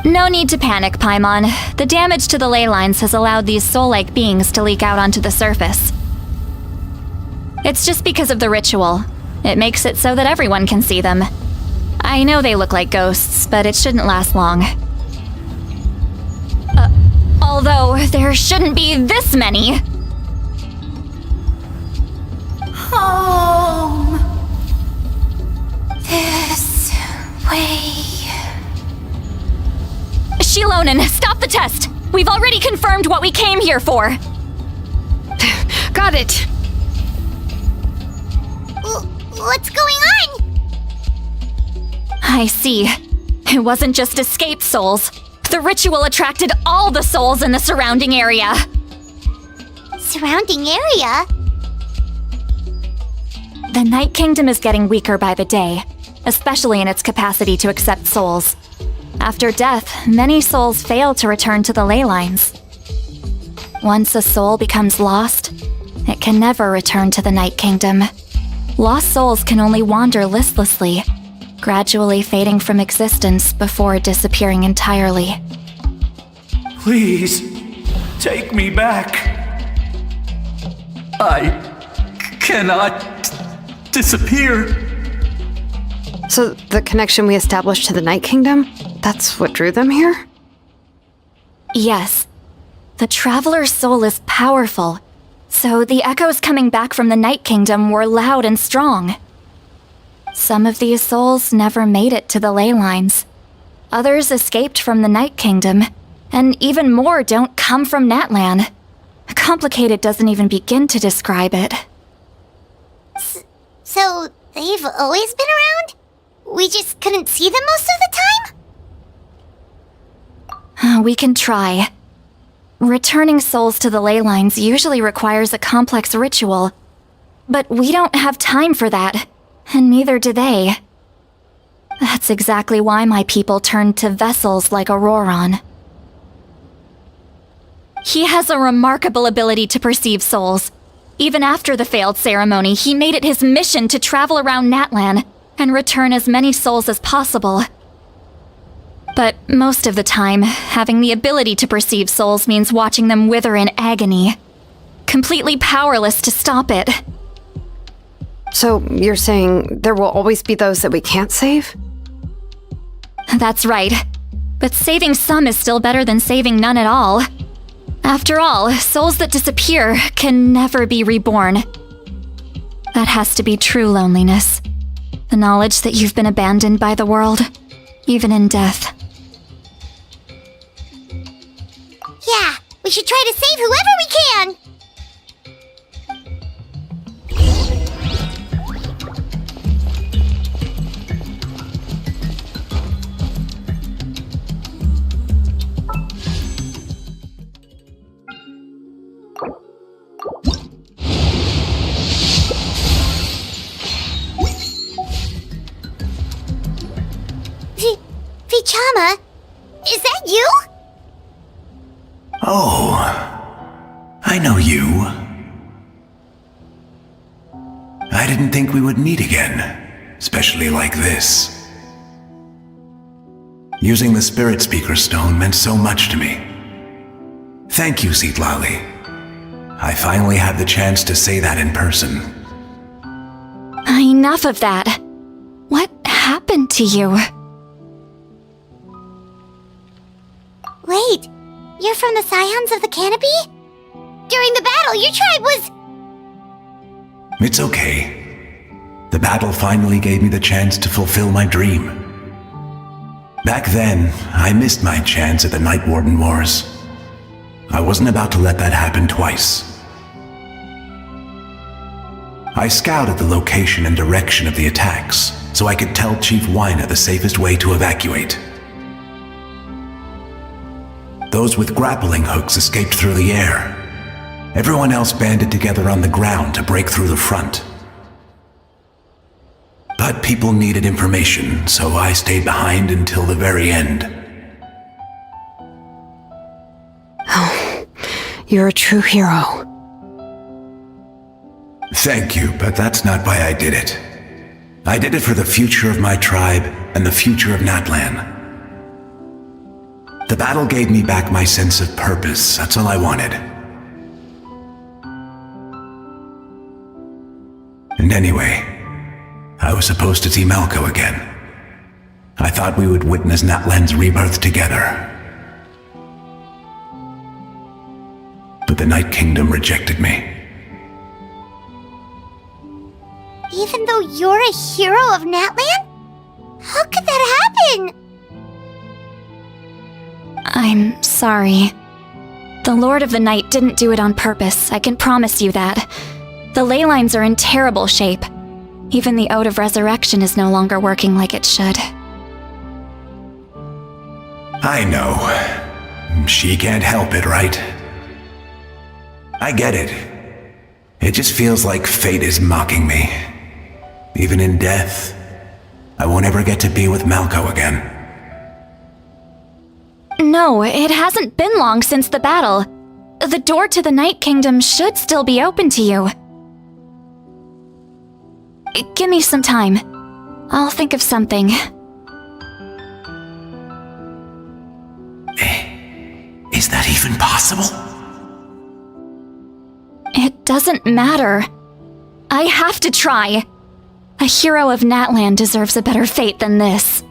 No need to panic, Paimon. The damage to the ley lines has allowed these soul-like beings to leak out onto the surface. It's just because of the ritual. It makes it so that everyone can see them. I know they look like ghosts, but it shouldn't last long. Although, there shouldn't be this many! Home! This way... Shilonen, stop the test! We've already confirmed what we came here for! Got it. What's going on? I see. It wasn't just escaped souls. The ritual attracted all the souls in the surrounding area. Surrounding area? The Night Kingdom is getting weaker by the day, especially in its capacity to accept souls. After death, many souls fail to return to the ley lines. Once a soul becomes lost, it can never return to the Night Kingdom. Lost souls can only wander listlessly, gradually fading from existence before disappearing entirely. Please, take me back. I cannot disappear. So the connection we established to the Night Kingdom, that's what drew them here? Yes. The Traveler's soul is powerful, so the echoes coming back from the Night Kingdom were loud and strong. Some of these souls never made it to the ley lines. Others escaped from the Night Kingdom, and even more don't come from Natlan. Complicated doesn't even begin to describe it. So, they've always been around? We just couldn't see them most of the time? We can try. Returning souls to the ley lines usually requires a complex ritual. But we don't have time for that, and neither do they. That's exactly why my people turned to vessels like Auroron. He has a remarkable ability to perceive souls. Even after the failed ceremony, he made it his mission to travel around Natlan and return as many souls as possible. But most of the time, having the ability to perceive souls means watching them wither in agony, completely powerless to stop it. So you're saying there will always be those that we can't save? That's right. But saving some is still better than saving none at all. After all, souls that disappear can never be reborn. That has to be true loneliness. The knowledge that you've been abandoned by the world, even in death. Yeah, we should try to save whoever we can! Vichama, is that you? Oh, I know you. I didn't think we would meet again, especially like this. Using the Spirit Speaker Stone meant so much to me. Thank you, Citlali. I finally had the chance to say that in person. Enough of that. What happened to you? Wait, you're from the Scions of the Canopy? During the battle, your tribe was... It's okay. The battle finally gave me the chance to fulfill my dream. Back then, I missed my chance at the Night Warden Wars. I wasn't about to let that happen twice. I scouted the location and direction of the attacks, so I could tell Chief Wyna the safest way to evacuate. Those with grappling hooks escaped through the air. Everyone else banded together on the ground to break through the front. But people needed information, so I stayed behind until the very end. Oh, you're a true hero. Thank you, but that's not why I did it. I did it for the future of my tribe and the future of Natlan. The battle gave me back my sense of purpose, that's all I wanted. And anyway, I was supposed to see Malco again. I thought we would witness Natlan's rebirth together. But the Night Kingdom rejected me. Even though you're a hero of Natlan? How could that happen? I'm sorry. The Lord of the Night didn't do it on purpose, I can promise you that. The ley lines are in terrible shape. Even the Ode of Resurrection is no longer working like it should. I know. She can't help it, right? I get it. It just feels like fate is mocking me. Even in death, I won't ever get to be with Malco again. No, it hasn't been long since the battle. The door to the Night Kingdom should still be open to you. Give me some time. I'll think of something. Is that even possible? It doesn't matter. I have to try. A hero of Natlan deserves a better fate than this.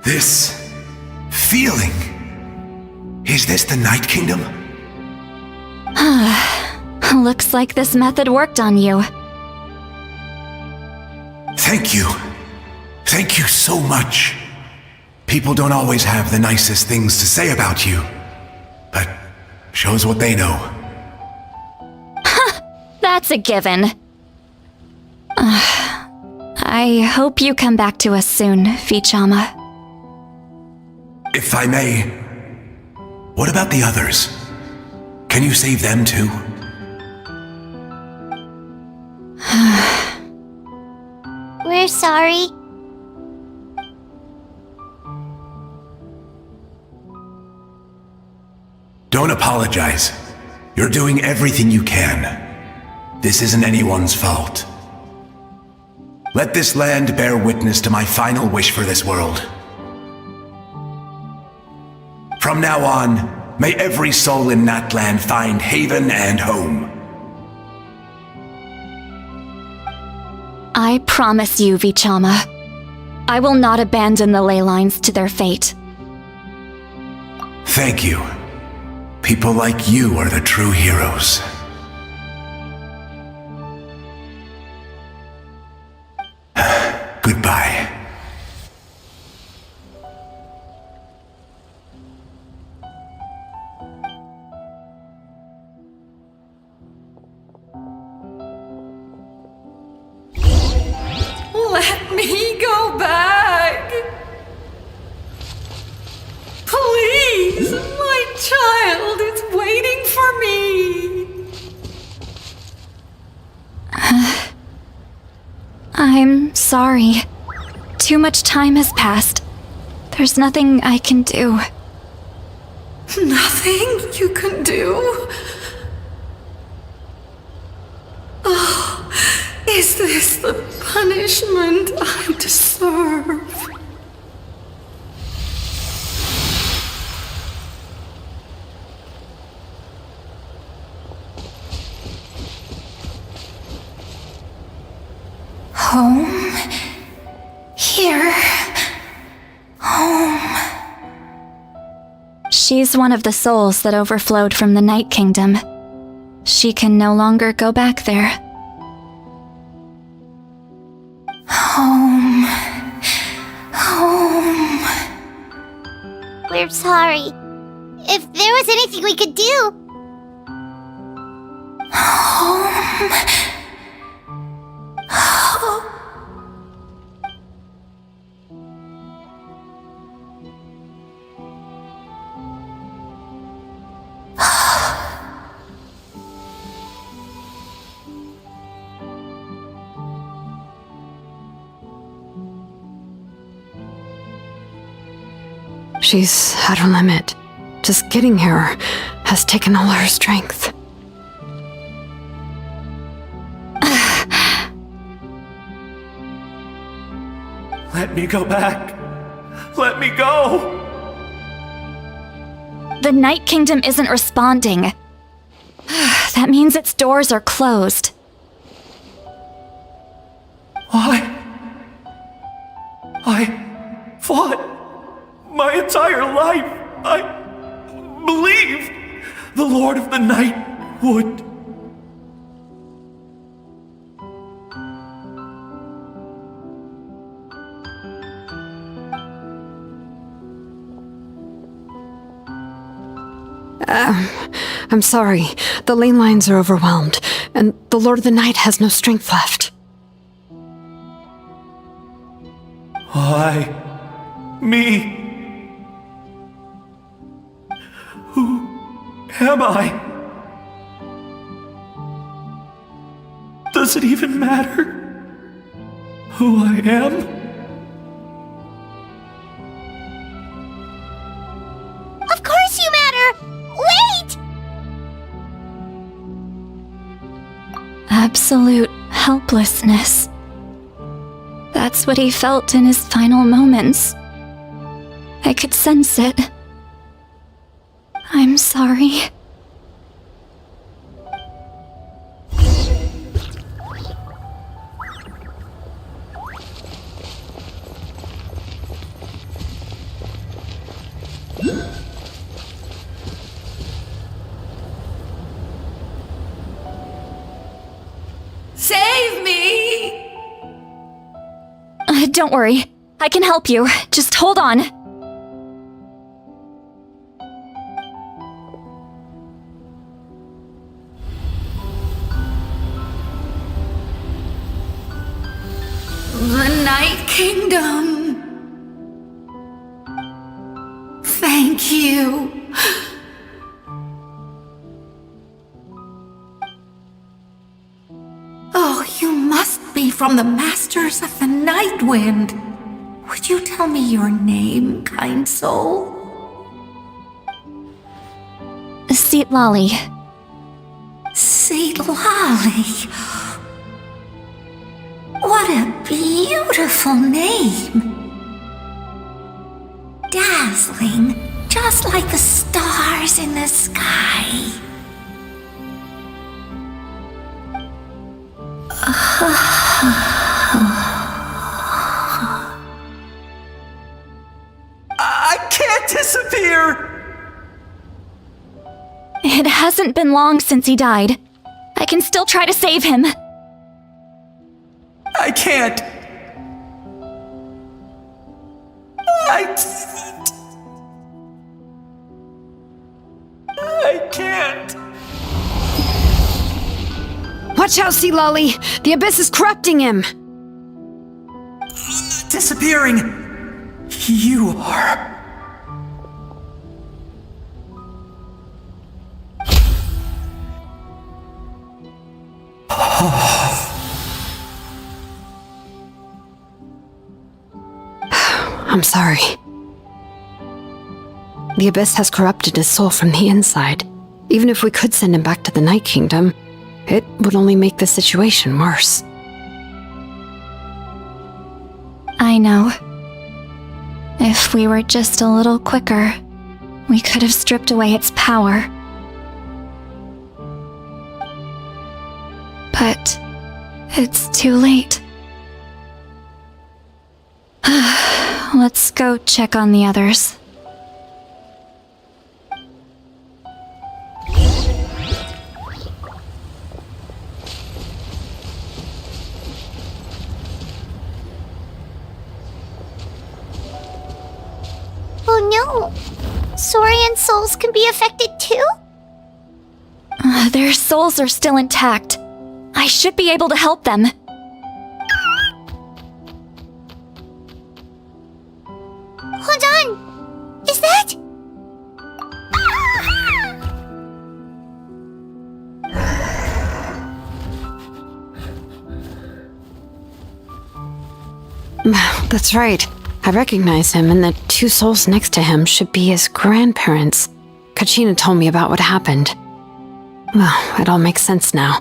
This feeling. Is this the Night Kingdom? Looks like this method worked on you. Thank you. Thank you so much. People don't always have the nicest things to say about you, but shows what they know. That's a given. I hope you come back to us soon, Vichama. If I may, what about the others? Can you save them too? We're sorry. Don't apologize. You're doing everything you can. This isn't anyone's fault. Let this land bear witness to my final wish for this world. From now on, may every soul in Natland find haven and home. I promise you, Vichama, I will not abandon the ley lines to their fate. Thank you. People like you are the true heroes. Goodbye. Let me go back! Please! My child is waiting for me! I'm sorry. Too much time has passed. There's nothing I can do. Nothing you can do? Oh, is this the punishment I deserve? Home? Here? Home? She's one of the souls that overflowed from the Night Kingdom. She can no longer go back there. Home. Home. We're sorry. If there was anything we could do. Home. She's at her limit. Just getting here has taken all her strength. Let me go back. Let me go. The Night Kingdom isn't responding. That means its doors are closed. I fought my entire life. I believed the Lord of the Night would. I'm sorry. The lane lines are overwhelmed, and the Lord of the Night has no strength left. Me. Who am I? Does it even matter who I am? Of course you matter! Wait! Absolute helplessness. That's what he felt in his final moments. I could sense it. I'm sorry. Save me! Don't worry. I can help you. Just hold on. The Night Kingdom. Thank you. Oh, you must be from the Masters of the Night Wind. Would you tell me your name, kind soul? Seat Lolly. Seat Lolly. What a beautiful name. Dazzling, just like the stars in the sky. I can't disappear! It hasn't been long since he died. I can still try to save him. I can't. I can't. Watch out, Sea Lolly! The abyss is corrupting him! Disappearing. You are. I'm sorry. The abyss has corrupted his soul from the inside. Even if we could send him back to the Night Kingdom, it would only make the situation worse. I know. If we were just a little quicker, we could have stripped away its power. But it's too late. Let's go check on the others. Oh no! Saurian souls can be affected too? Their souls are still intact. I should be able to help them. Hold on! Is that... That's right. I recognize him, and the two souls next to him should be his grandparents. Kachina told me about what happened. Well, it all makes sense now.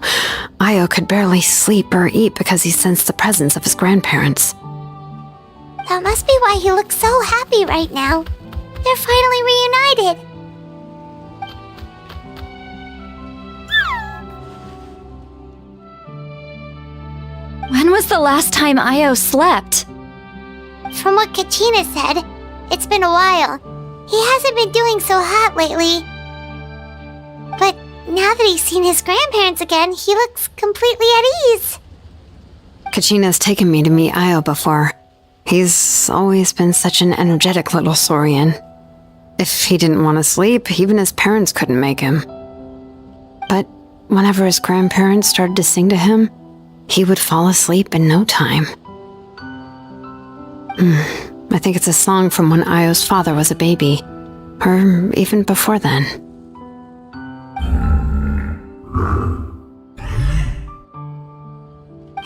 Io could barely sleep or eat because he sensed the presence of his grandparents. That must be why he looks so happy right now. They're finally reunited. When was the last time Io slept? From what Kachina said, it's been a while. He hasn't been doing so hot lately. But now that he's seen his grandparents again, he looks completely at ease. Kachina's taken me to meet Io before. He's always been such an energetic little Saurian. If he didn't want to sleep, even his parents couldn't make him. But whenever his grandparents started to sing to him, he would fall asleep in no time. I think it's a song from when Io's father was a baby, or even before then.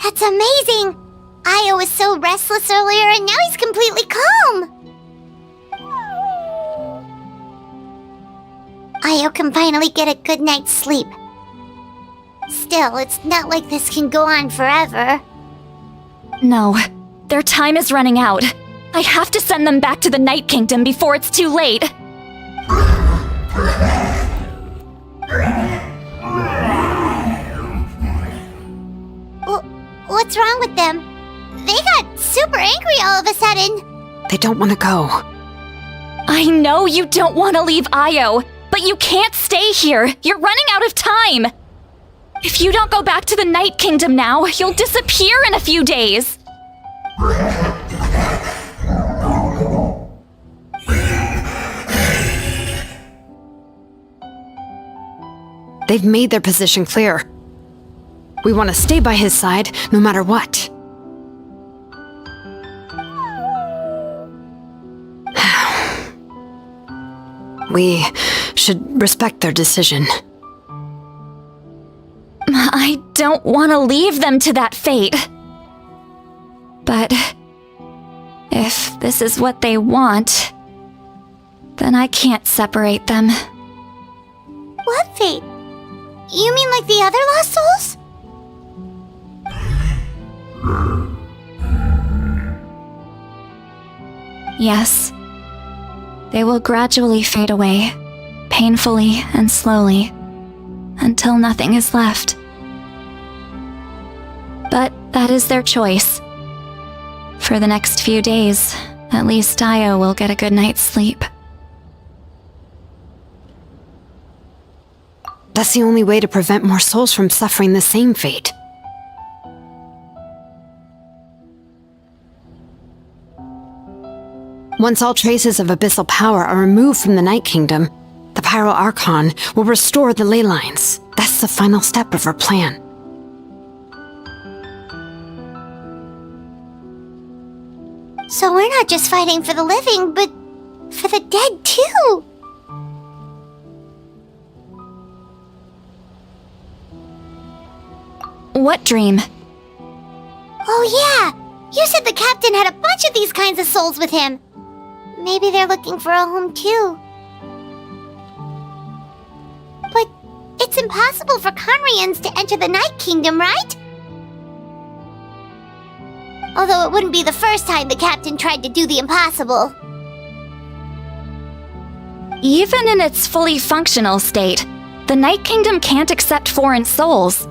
That's amazing! Io was so restless earlier and now he's completely calm! Io can finally get a good night's sleep. Still, it's not like this can go on forever. No, their time is running out. I have to send them back to the Night Kingdom before it's too late. What's wrong with them? They got super angry all of a sudden. They don't want to go. I know you don't want to leave Io, but you can't stay here. You're running out of time. If you don't go back to the Night Kingdom now, you'll disappear in a few days. They've made their position clear. We want to stay by his side, no matter what. We should respect their decision. I don't want to leave them to that fate. But if this is what they want, then I can't separate them. What fate? You mean like the other lost souls? Yes. They will gradually fade away, painfully and slowly, until nothing is left. But that is their choice. For the next few days, at least Dio will get a good night's sleep. That's the only way to prevent more souls from suffering the same fate. Once all traces of abyssal power are removed from the Night Kingdom, the Pyro Archon will restore the ley lines. That's the final step of our plan. So we're not just fighting for the living, but for the dead too. What dream? Oh yeah, you said the captain had a bunch of these kinds of souls with him. Maybe they're looking for a home too. But it's impossible for Conrians to enter the Night Kingdom, right? Although it wouldn't be the first time the captain tried to do the impossible. Even in its fully functional state, the Night Kingdom can't accept foreign souls.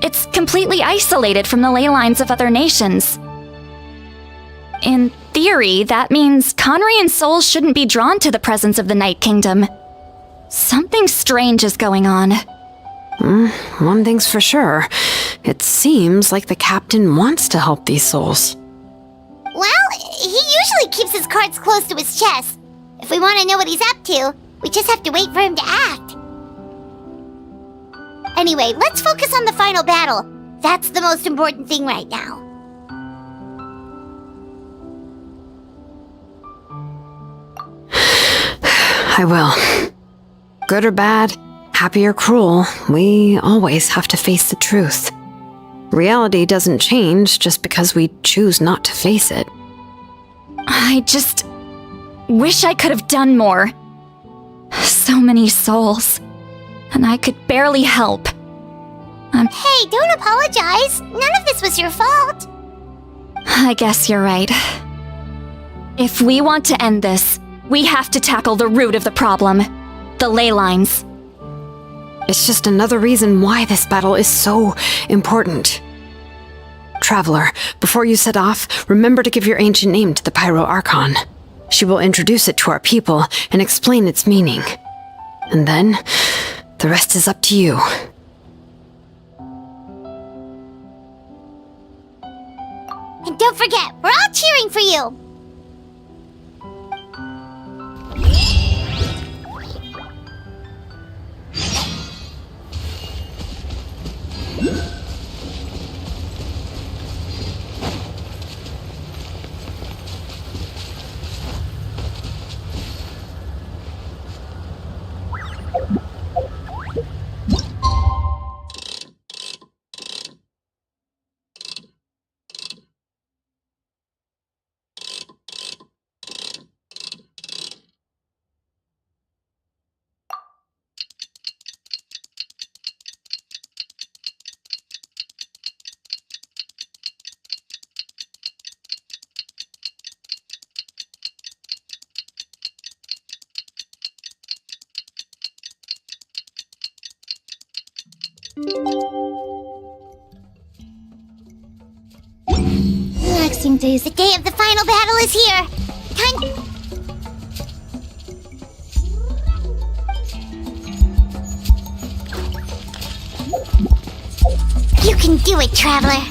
It's completely isolated from the ley lines of other nations. In theory, that means Conrian souls shouldn't be drawn to the presence of the Night Kingdom. Something strange is going on. One thing's for sure. It seems like the captain wants to help these souls. Well, he usually keeps his cards close to his chest. If we want to know what he's up to, we just have to wait for him to act. Anyway, let's focus on the final battle. That's the most important thing right now. I will. Good or bad, happy or cruel, we always have to face the truth. Reality doesn't change just because we choose not to face it. I just wish I could have done more. So many souls, and I could barely help. Hey, don't apologize. None of this was your fault. I guess you're right. If we want to end this, we have to tackle the root of the problem. The ley lines. It's just another reason why this battle is so important. Traveler, before you set off, remember to give your ancient name to the Pyro Archon. She will introduce it to our people and explain its meaning. And then, the rest is up to you. And don't forget, we're all cheering for you. Relaxing days. The day of the final battle is here. Time. You can do it, Traveler.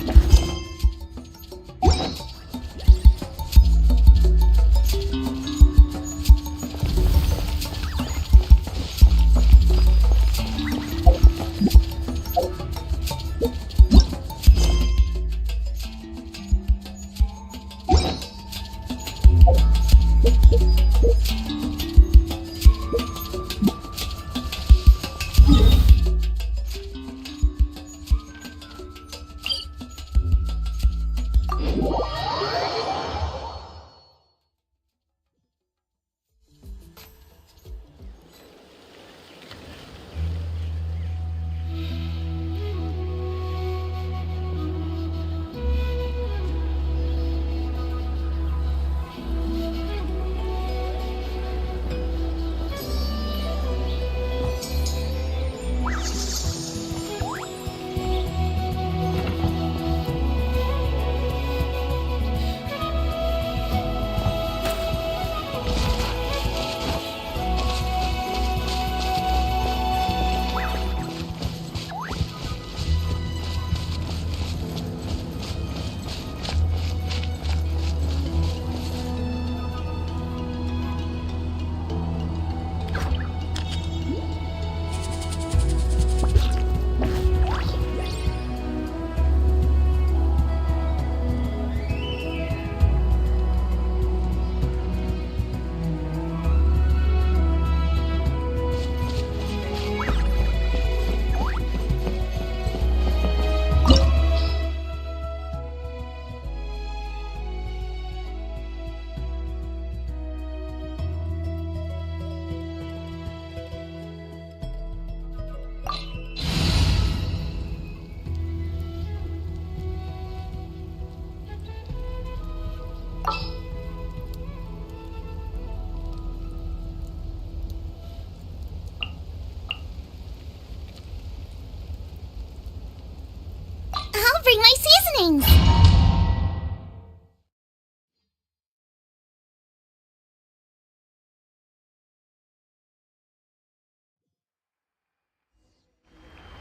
I'll bring my seasonings.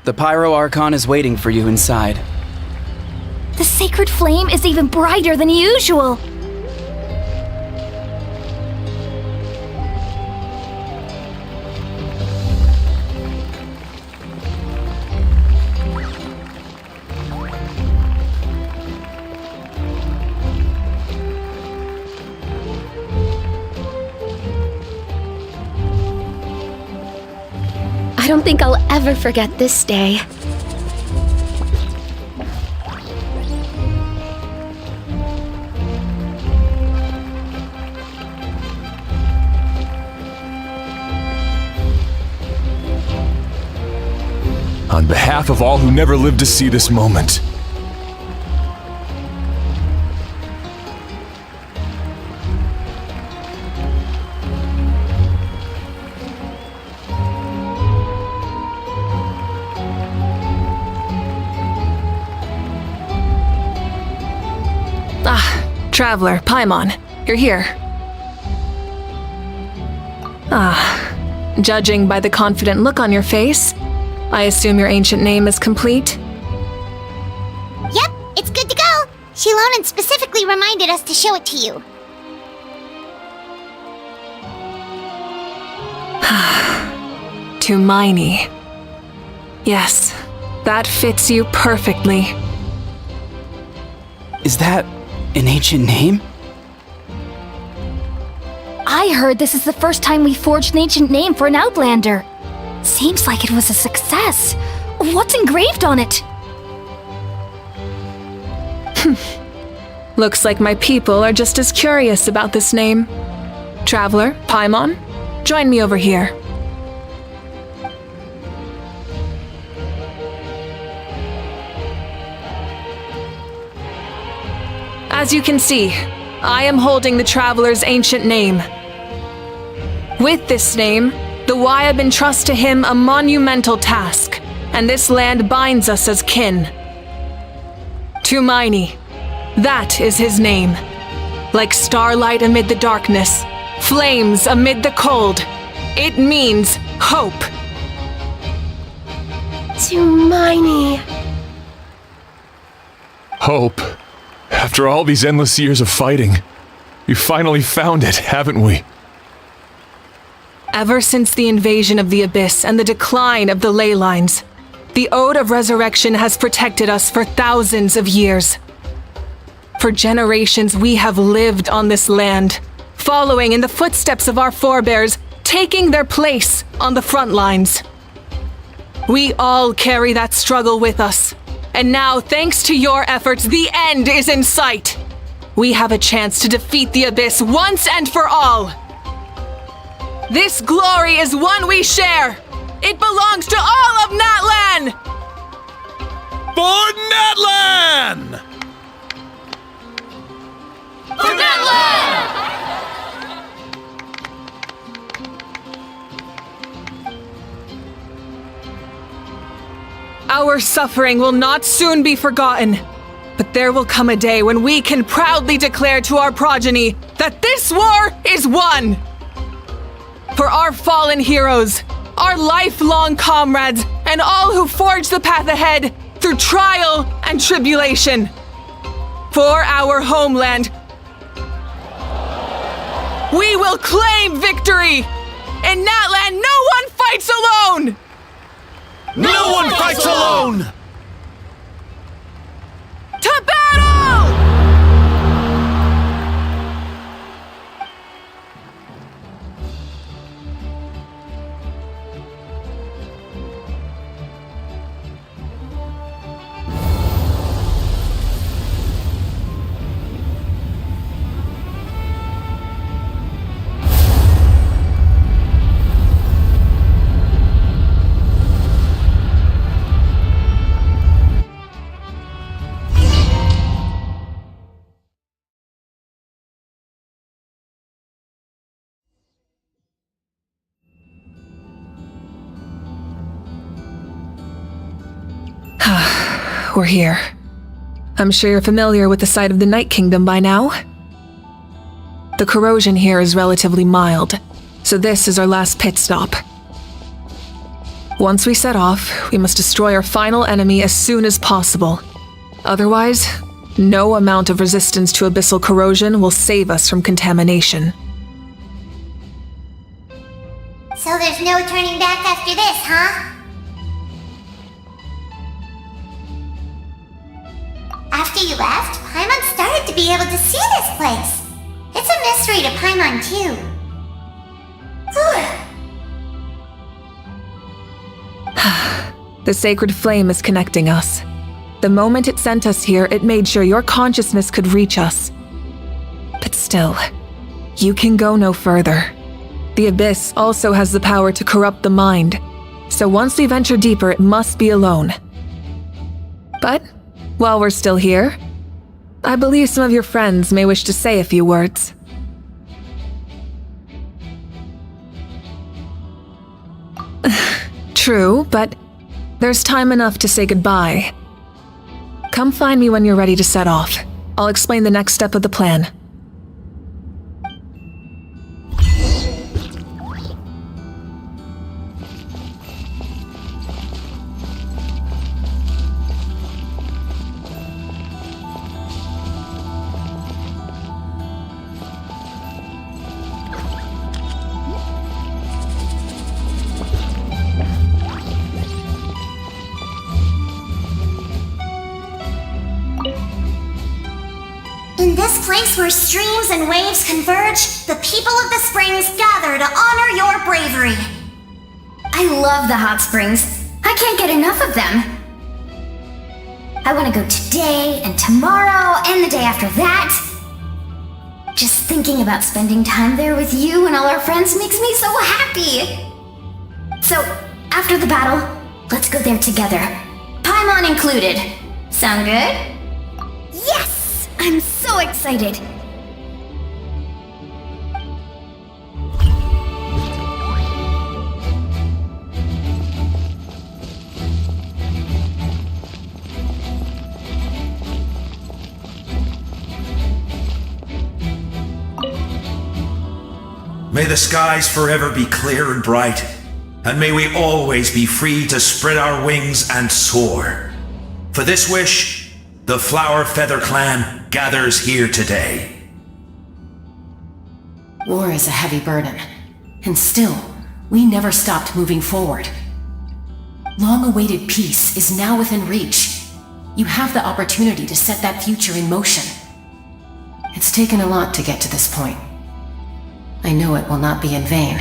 The Pyro Archon is waiting for you inside. The sacred flame is even brighter than usual. I don't think I'll ever forget this day. On behalf of all who never lived to see this moment, Traveler, Paimon, you're here. Judging by the confident look on your face, I assume your ancient name is complete? Yep, it's good to go. Shilonen specifically reminded us to show it to you. To Miney. Yes, that fits you perfectly. Is that an ancient name? I heard this is the first time we forged an ancient name for an Outlander. Seems like it was a success. What's engraved on it? Looks like my people are just as curious about this name. Traveler, Paimon, join me over here. As you can see, I am holding the Traveler's ancient name. With this name, the Wyab entrust to him a monumental task, and this land binds us as kin. To Miney, that is his name. Like starlight amid the darkness, flames amid the cold, it means hope. To Miney. hope. After all these endless years of fighting, we finally found it, haven't we? Ever since the invasion of the Abyss and the decline of the ley lines, the Ode of Resurrection has protected us for thousands of years. For generations, we have lived on this land, following in the footsteps of our forebears, taking their place on the front lines. We all carry that struggle with us, and now, thanks to your efforts, the end is in sight. We have a chance to defeat the Abyss once and for all. This glory is one we share. It belongs to all of Natlan! For Natlan! For Natlan! Our suffering will not soon be forgotten, but there will come a day when we can proudly declare to our progeny that this war is won. For our fallen heroes, our lifelong comrades, and all who forge the path ahead through trial and tribulation. For our homeland, we will claim victory! In Natlan, no one fights alone! No one fights alone! To battle! we're here. I'm sure you're familiar with the site of the Night Kingdom by now. The corrosion here is relatively mild, so this is our last pit stop. Once we set off, we must destroy our final enemy as soon as possible. Otherwise, no amount of resistance to abyssal corrosion will save us from contamination. So there's no turning back after this, huh? After you left, Paimon started to be able to see this place. It's a mystery to Paimon, too. The sacred flame is connecting us. The moment it sent us here, it made sure your consciousness could reach us. But still, you can go no further. The Abyss also has the power to corrupt the mind, so once we venture deeper, it must be alone. But, while we're still here, I believe some of your friends may wish to say a few words. True, but there's time enough to say goodbye. Come find me when you're ready to set off. I'll explain the next step of the plan. In this place where streams and waves converge, the people of the springs gather to honor your bravery. I love the hot springs. I can't get enough of them. I want to go today and tomorrow and the day after that. Just thinking about spending time there with you and all our friends makes me so happy. So, after the battle, let's go there together. Paimon included. Sound good? Yes! I'm so excited! May the skies forever be clear and bright, and may we always be free to spread our wings and soar. For this wish, the Flower Feather Clan gathers here today. War is a heavy burden, and still, we never stopped moving forward. Long-awaited peace is now within reach. You have the opportunity to set that future in motion. It's taken a lot to get to this point. I know it will not be in vain.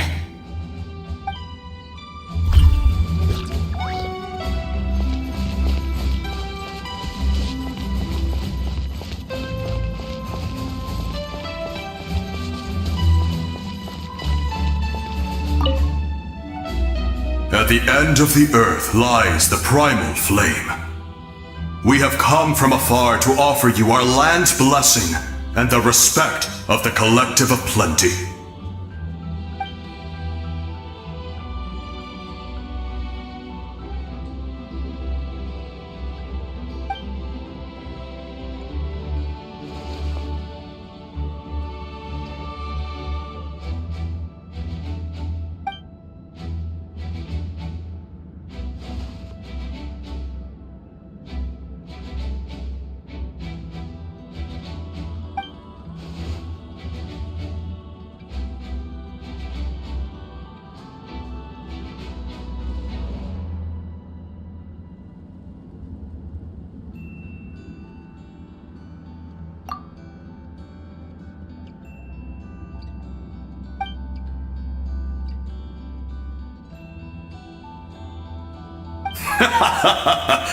At the end of the earth lies the primal flame. We have come from afar to offer you our land's blessing and the respect of the Collective of Plenty.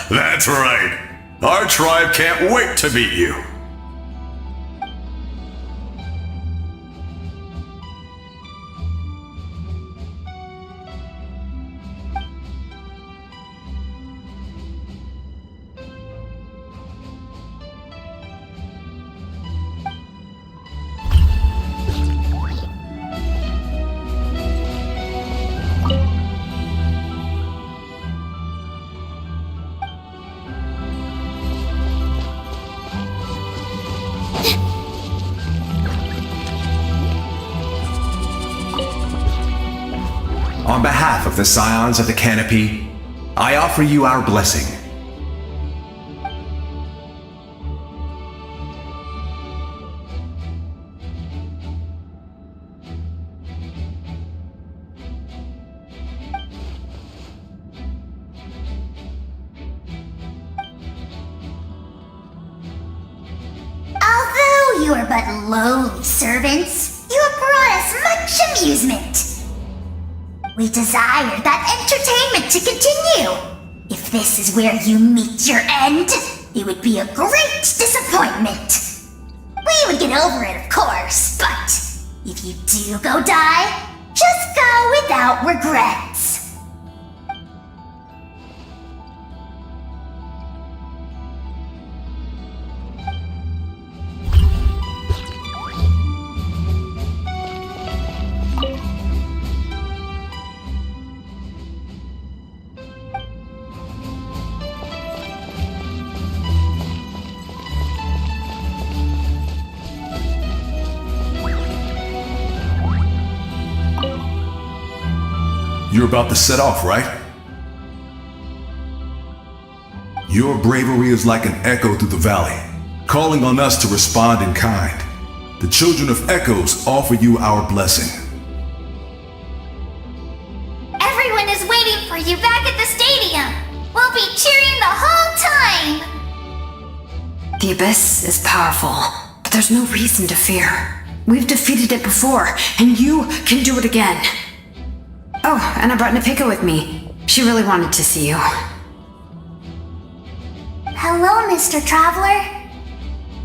That's right. Our tribe can't wait to meet you. on behalf of the Scions of the Canopy, I offer you our blessing. Although you are but lowly servants, you have brought us much amusement. We desire that entertainment to continue. If this is where you meet your end, it would be a great disappointment. We would get over it, of course, but if you do go die, just go without regrets. You're about to set off, right? Your bravery is like an echo through the valley, calling on us to respond in kind. The Children of Echoes offer you our blessing. Everyone is waiting for you back at the stadium. We'll be cheering the whole time. The Abyss is powerful, but there's no reason to fear. We've defeated it before, and you can do it again. Oh, and I brought Napika with me. She really wanted to see you. Hello, Mr. Traveler.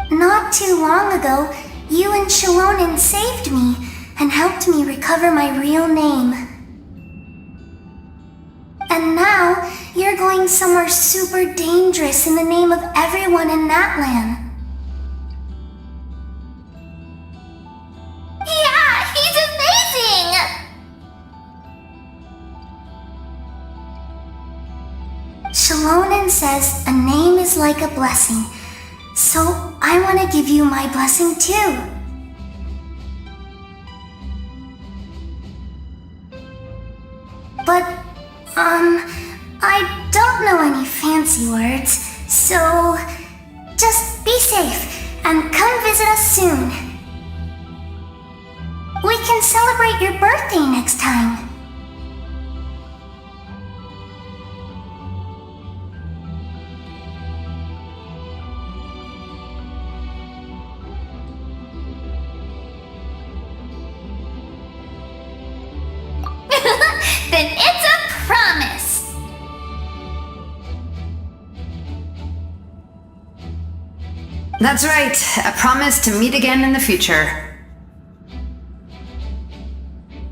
Not too long ago, you and Shilonen saved me and helped me recover my real name. And now, you're going somewhere super dangerous in the name of everyone in Natlan. Yeah, he's amazing! Shilonen says a name is like a blessing, so I want to give you my blessing too. But, I don't know any fancy words, so just be safe and come visit us soon. We can celebrate your birthday next time. Then it's a promise! That's right, a promise to meet again in the future.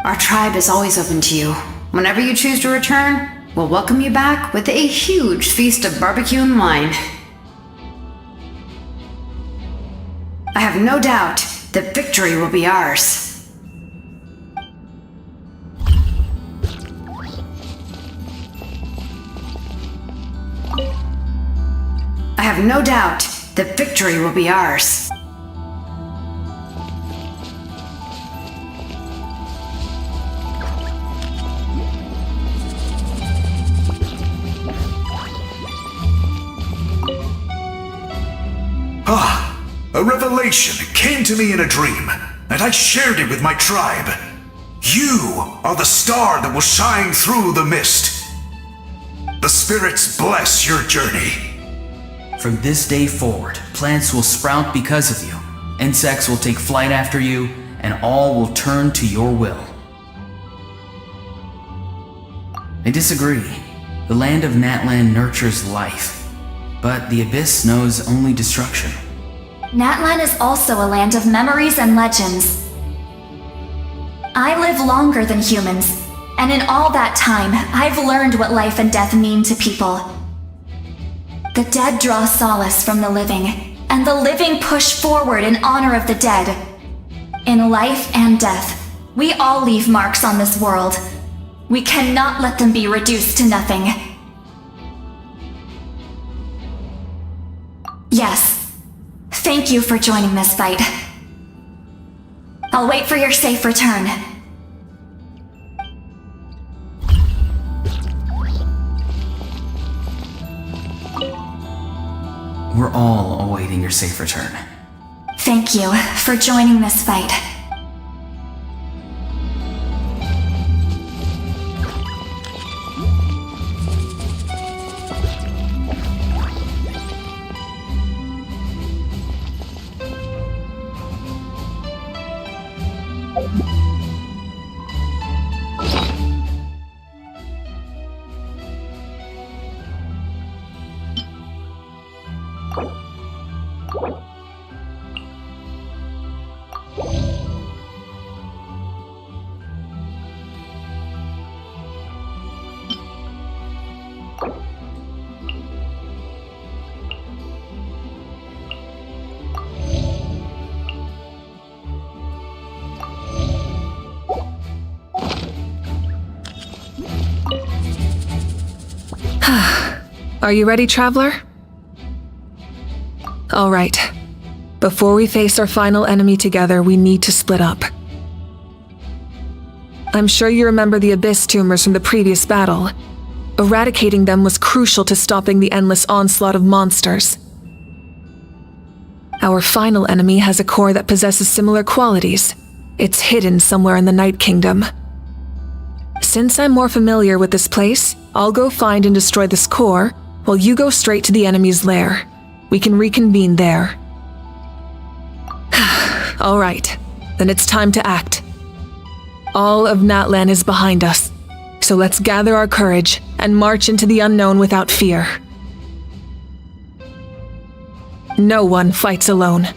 Our tribe is always open to you. Whenever you choose to return, we'll welcome you back with a huge feast of barbecue and wine. I have no doubt that victory will be ours. I have no doubt that victory will be ours. A revelation came to me in a dream, and I shared it with my tribe. You are the star that will shine through the mist. The spirits bless your journey. From this day forward, plants will sprout because of you, insects will take flight after you, and all will turn to your will. I disagree. The land of Natlan nurtures life, but the Abyss knows only destruction. Natlan is also a land of memories and legends. I live longer than humans, and in all that time, I've learned what life and death mean to people. The dead draw solace from the living, and the living push forward in honor of the dead. In life and death, we all leave marks on this world. We cannot let them be reduced to nothing. Yes. Thank you for joining this fight. I'll wait for your safe return. your safe return. Thank you for joining this fight. Are you ready, Traveler? All right. Before we face our final enemy together, we need to split up. I'm sure you remember the Abyss tumors from the previous battle. Eradicating them was crucial to stopping the endless onslaught of monsters. Our final enemy has a core that possesses similar qualities. It's hidden somewhere in the Night Kingdom. Since I'm more familiar with this place, I'll go find and destroy this core, while you go straight to the enemy's lair. We can reconvene there. All right, then it's time to act. All of Natlan is behind us, so let's gather our courage and march into the unknown without fear. No one fights alone.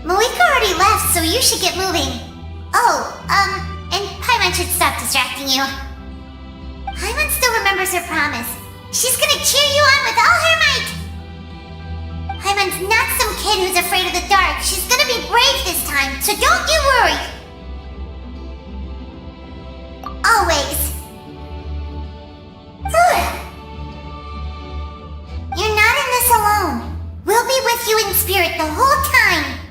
Malika already left, so you should get moving. And Paimon should stop distracting you. Paimon still remembers her promise. She's gonna cheer you on with all her might. Paimon's not some kid who's afraid of the dark. She's gonna be brave this time, so don't you worry. Always. You're not in this alone. We'll be with you in spirit the whole time.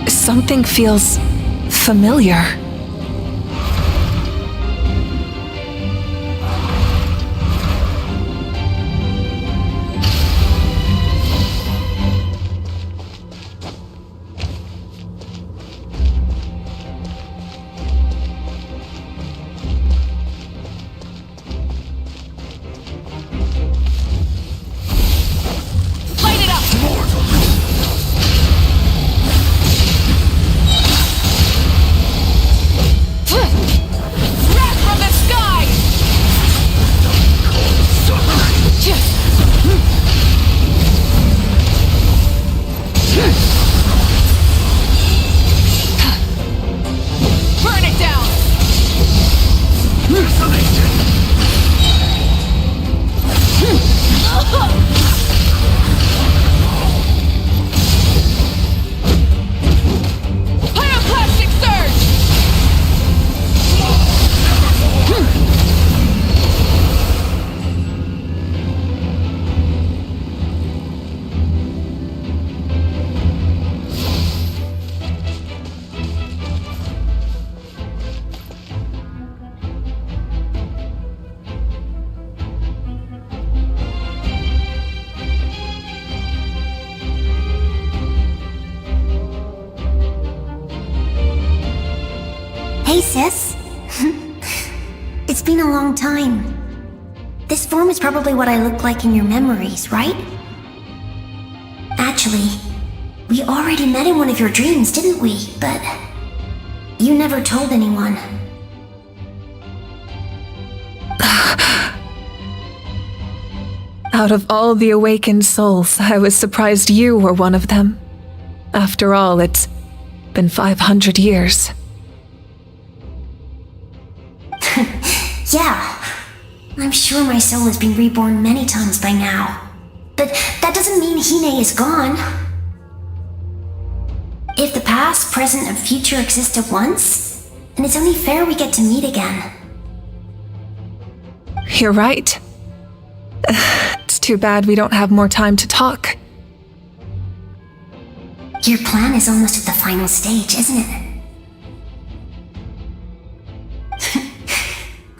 Something feels familiar. Hey, sis. It's been a long time. This form is probably what I look like in your memories, right? Actually, we already met in one of your dreams, didn't we? But you never told anyone. Out of all the awakened souls, I was surprised you were one of them. After all, it's been 500 years. Yeah. I'm sure my soul has been reborn many times by now. But that doesn't mean Hine is gone. If the past, present, and future exist at once, then it's only fair we get to meet again. You're right. It's too bad we don't have more time to talk. Your plan is almost at the final stage, isn't it?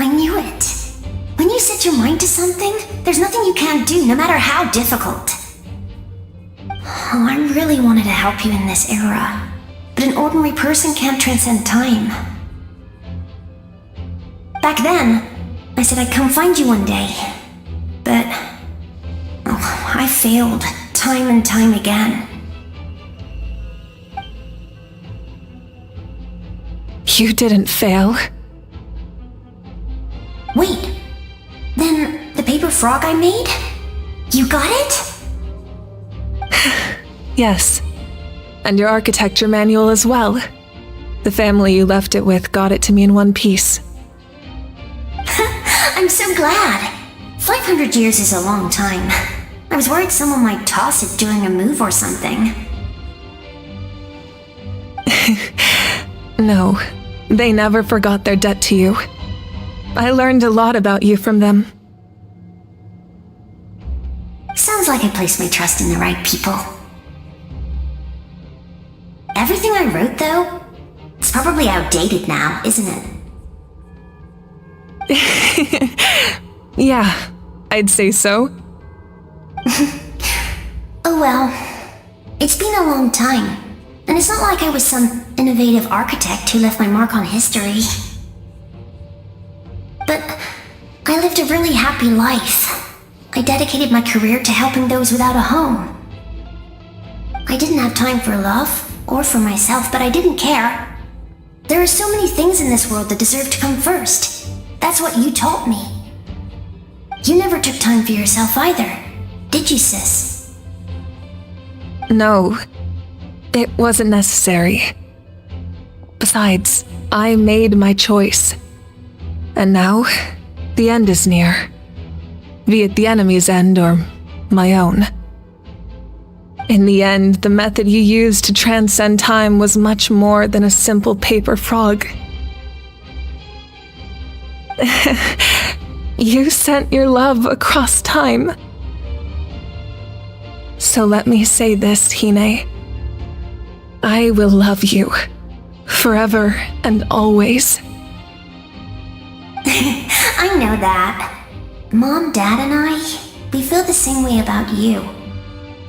I knew it. When you set your mind to something, there's nothing you can't do, no matter how difficult. Oh, I really wanted to help you in this era, but an ordinary person can't transcend time. Back then, I said I'd come find you one day, but I failed time and time again. You didn't fail. Wait, then the paper frog I made? You got it? Yes. And your architecture manual as well. The family you left it with got it to me in one piece. I'm so glad. 500 years is a long time. I was worried someone might toss it during a move or something. No, they never forgot their debt to you. I learned a lot about you from them. Sounds like I placed my trust in the right people. Everything I wrote, though, it's probably outdated now, isn't it? Yeah, I'd say so. Oh well, it's been a long time, and it's not like I was some innovative architect who left my mark on history. But I lived a really happy life. I dedicated my career to helping those without a home. I didn't have time for love, or for myself, but I didn't care. There are so many things in this world that deserve to come first. That's what you taught me. You never took time for yourself either, did you, sis? No, it wasn't necessary. Besides, I made my choice. And now, the end is near. Be it the enemy's end or my own. In the end, the method you used to transcend time was much more than a simple paper frog. You sent your love across time. So let me say this, Hine. I will love you. Forever and always. I know that. Mom, Dad, and I, we feel the same way about you.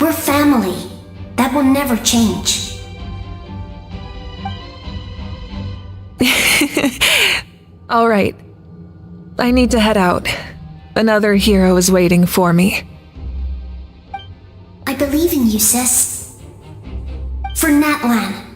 We're family. That will never change. All right. I need to head out. Another hero is waiting for me. I believe in you, sis. For Natlan.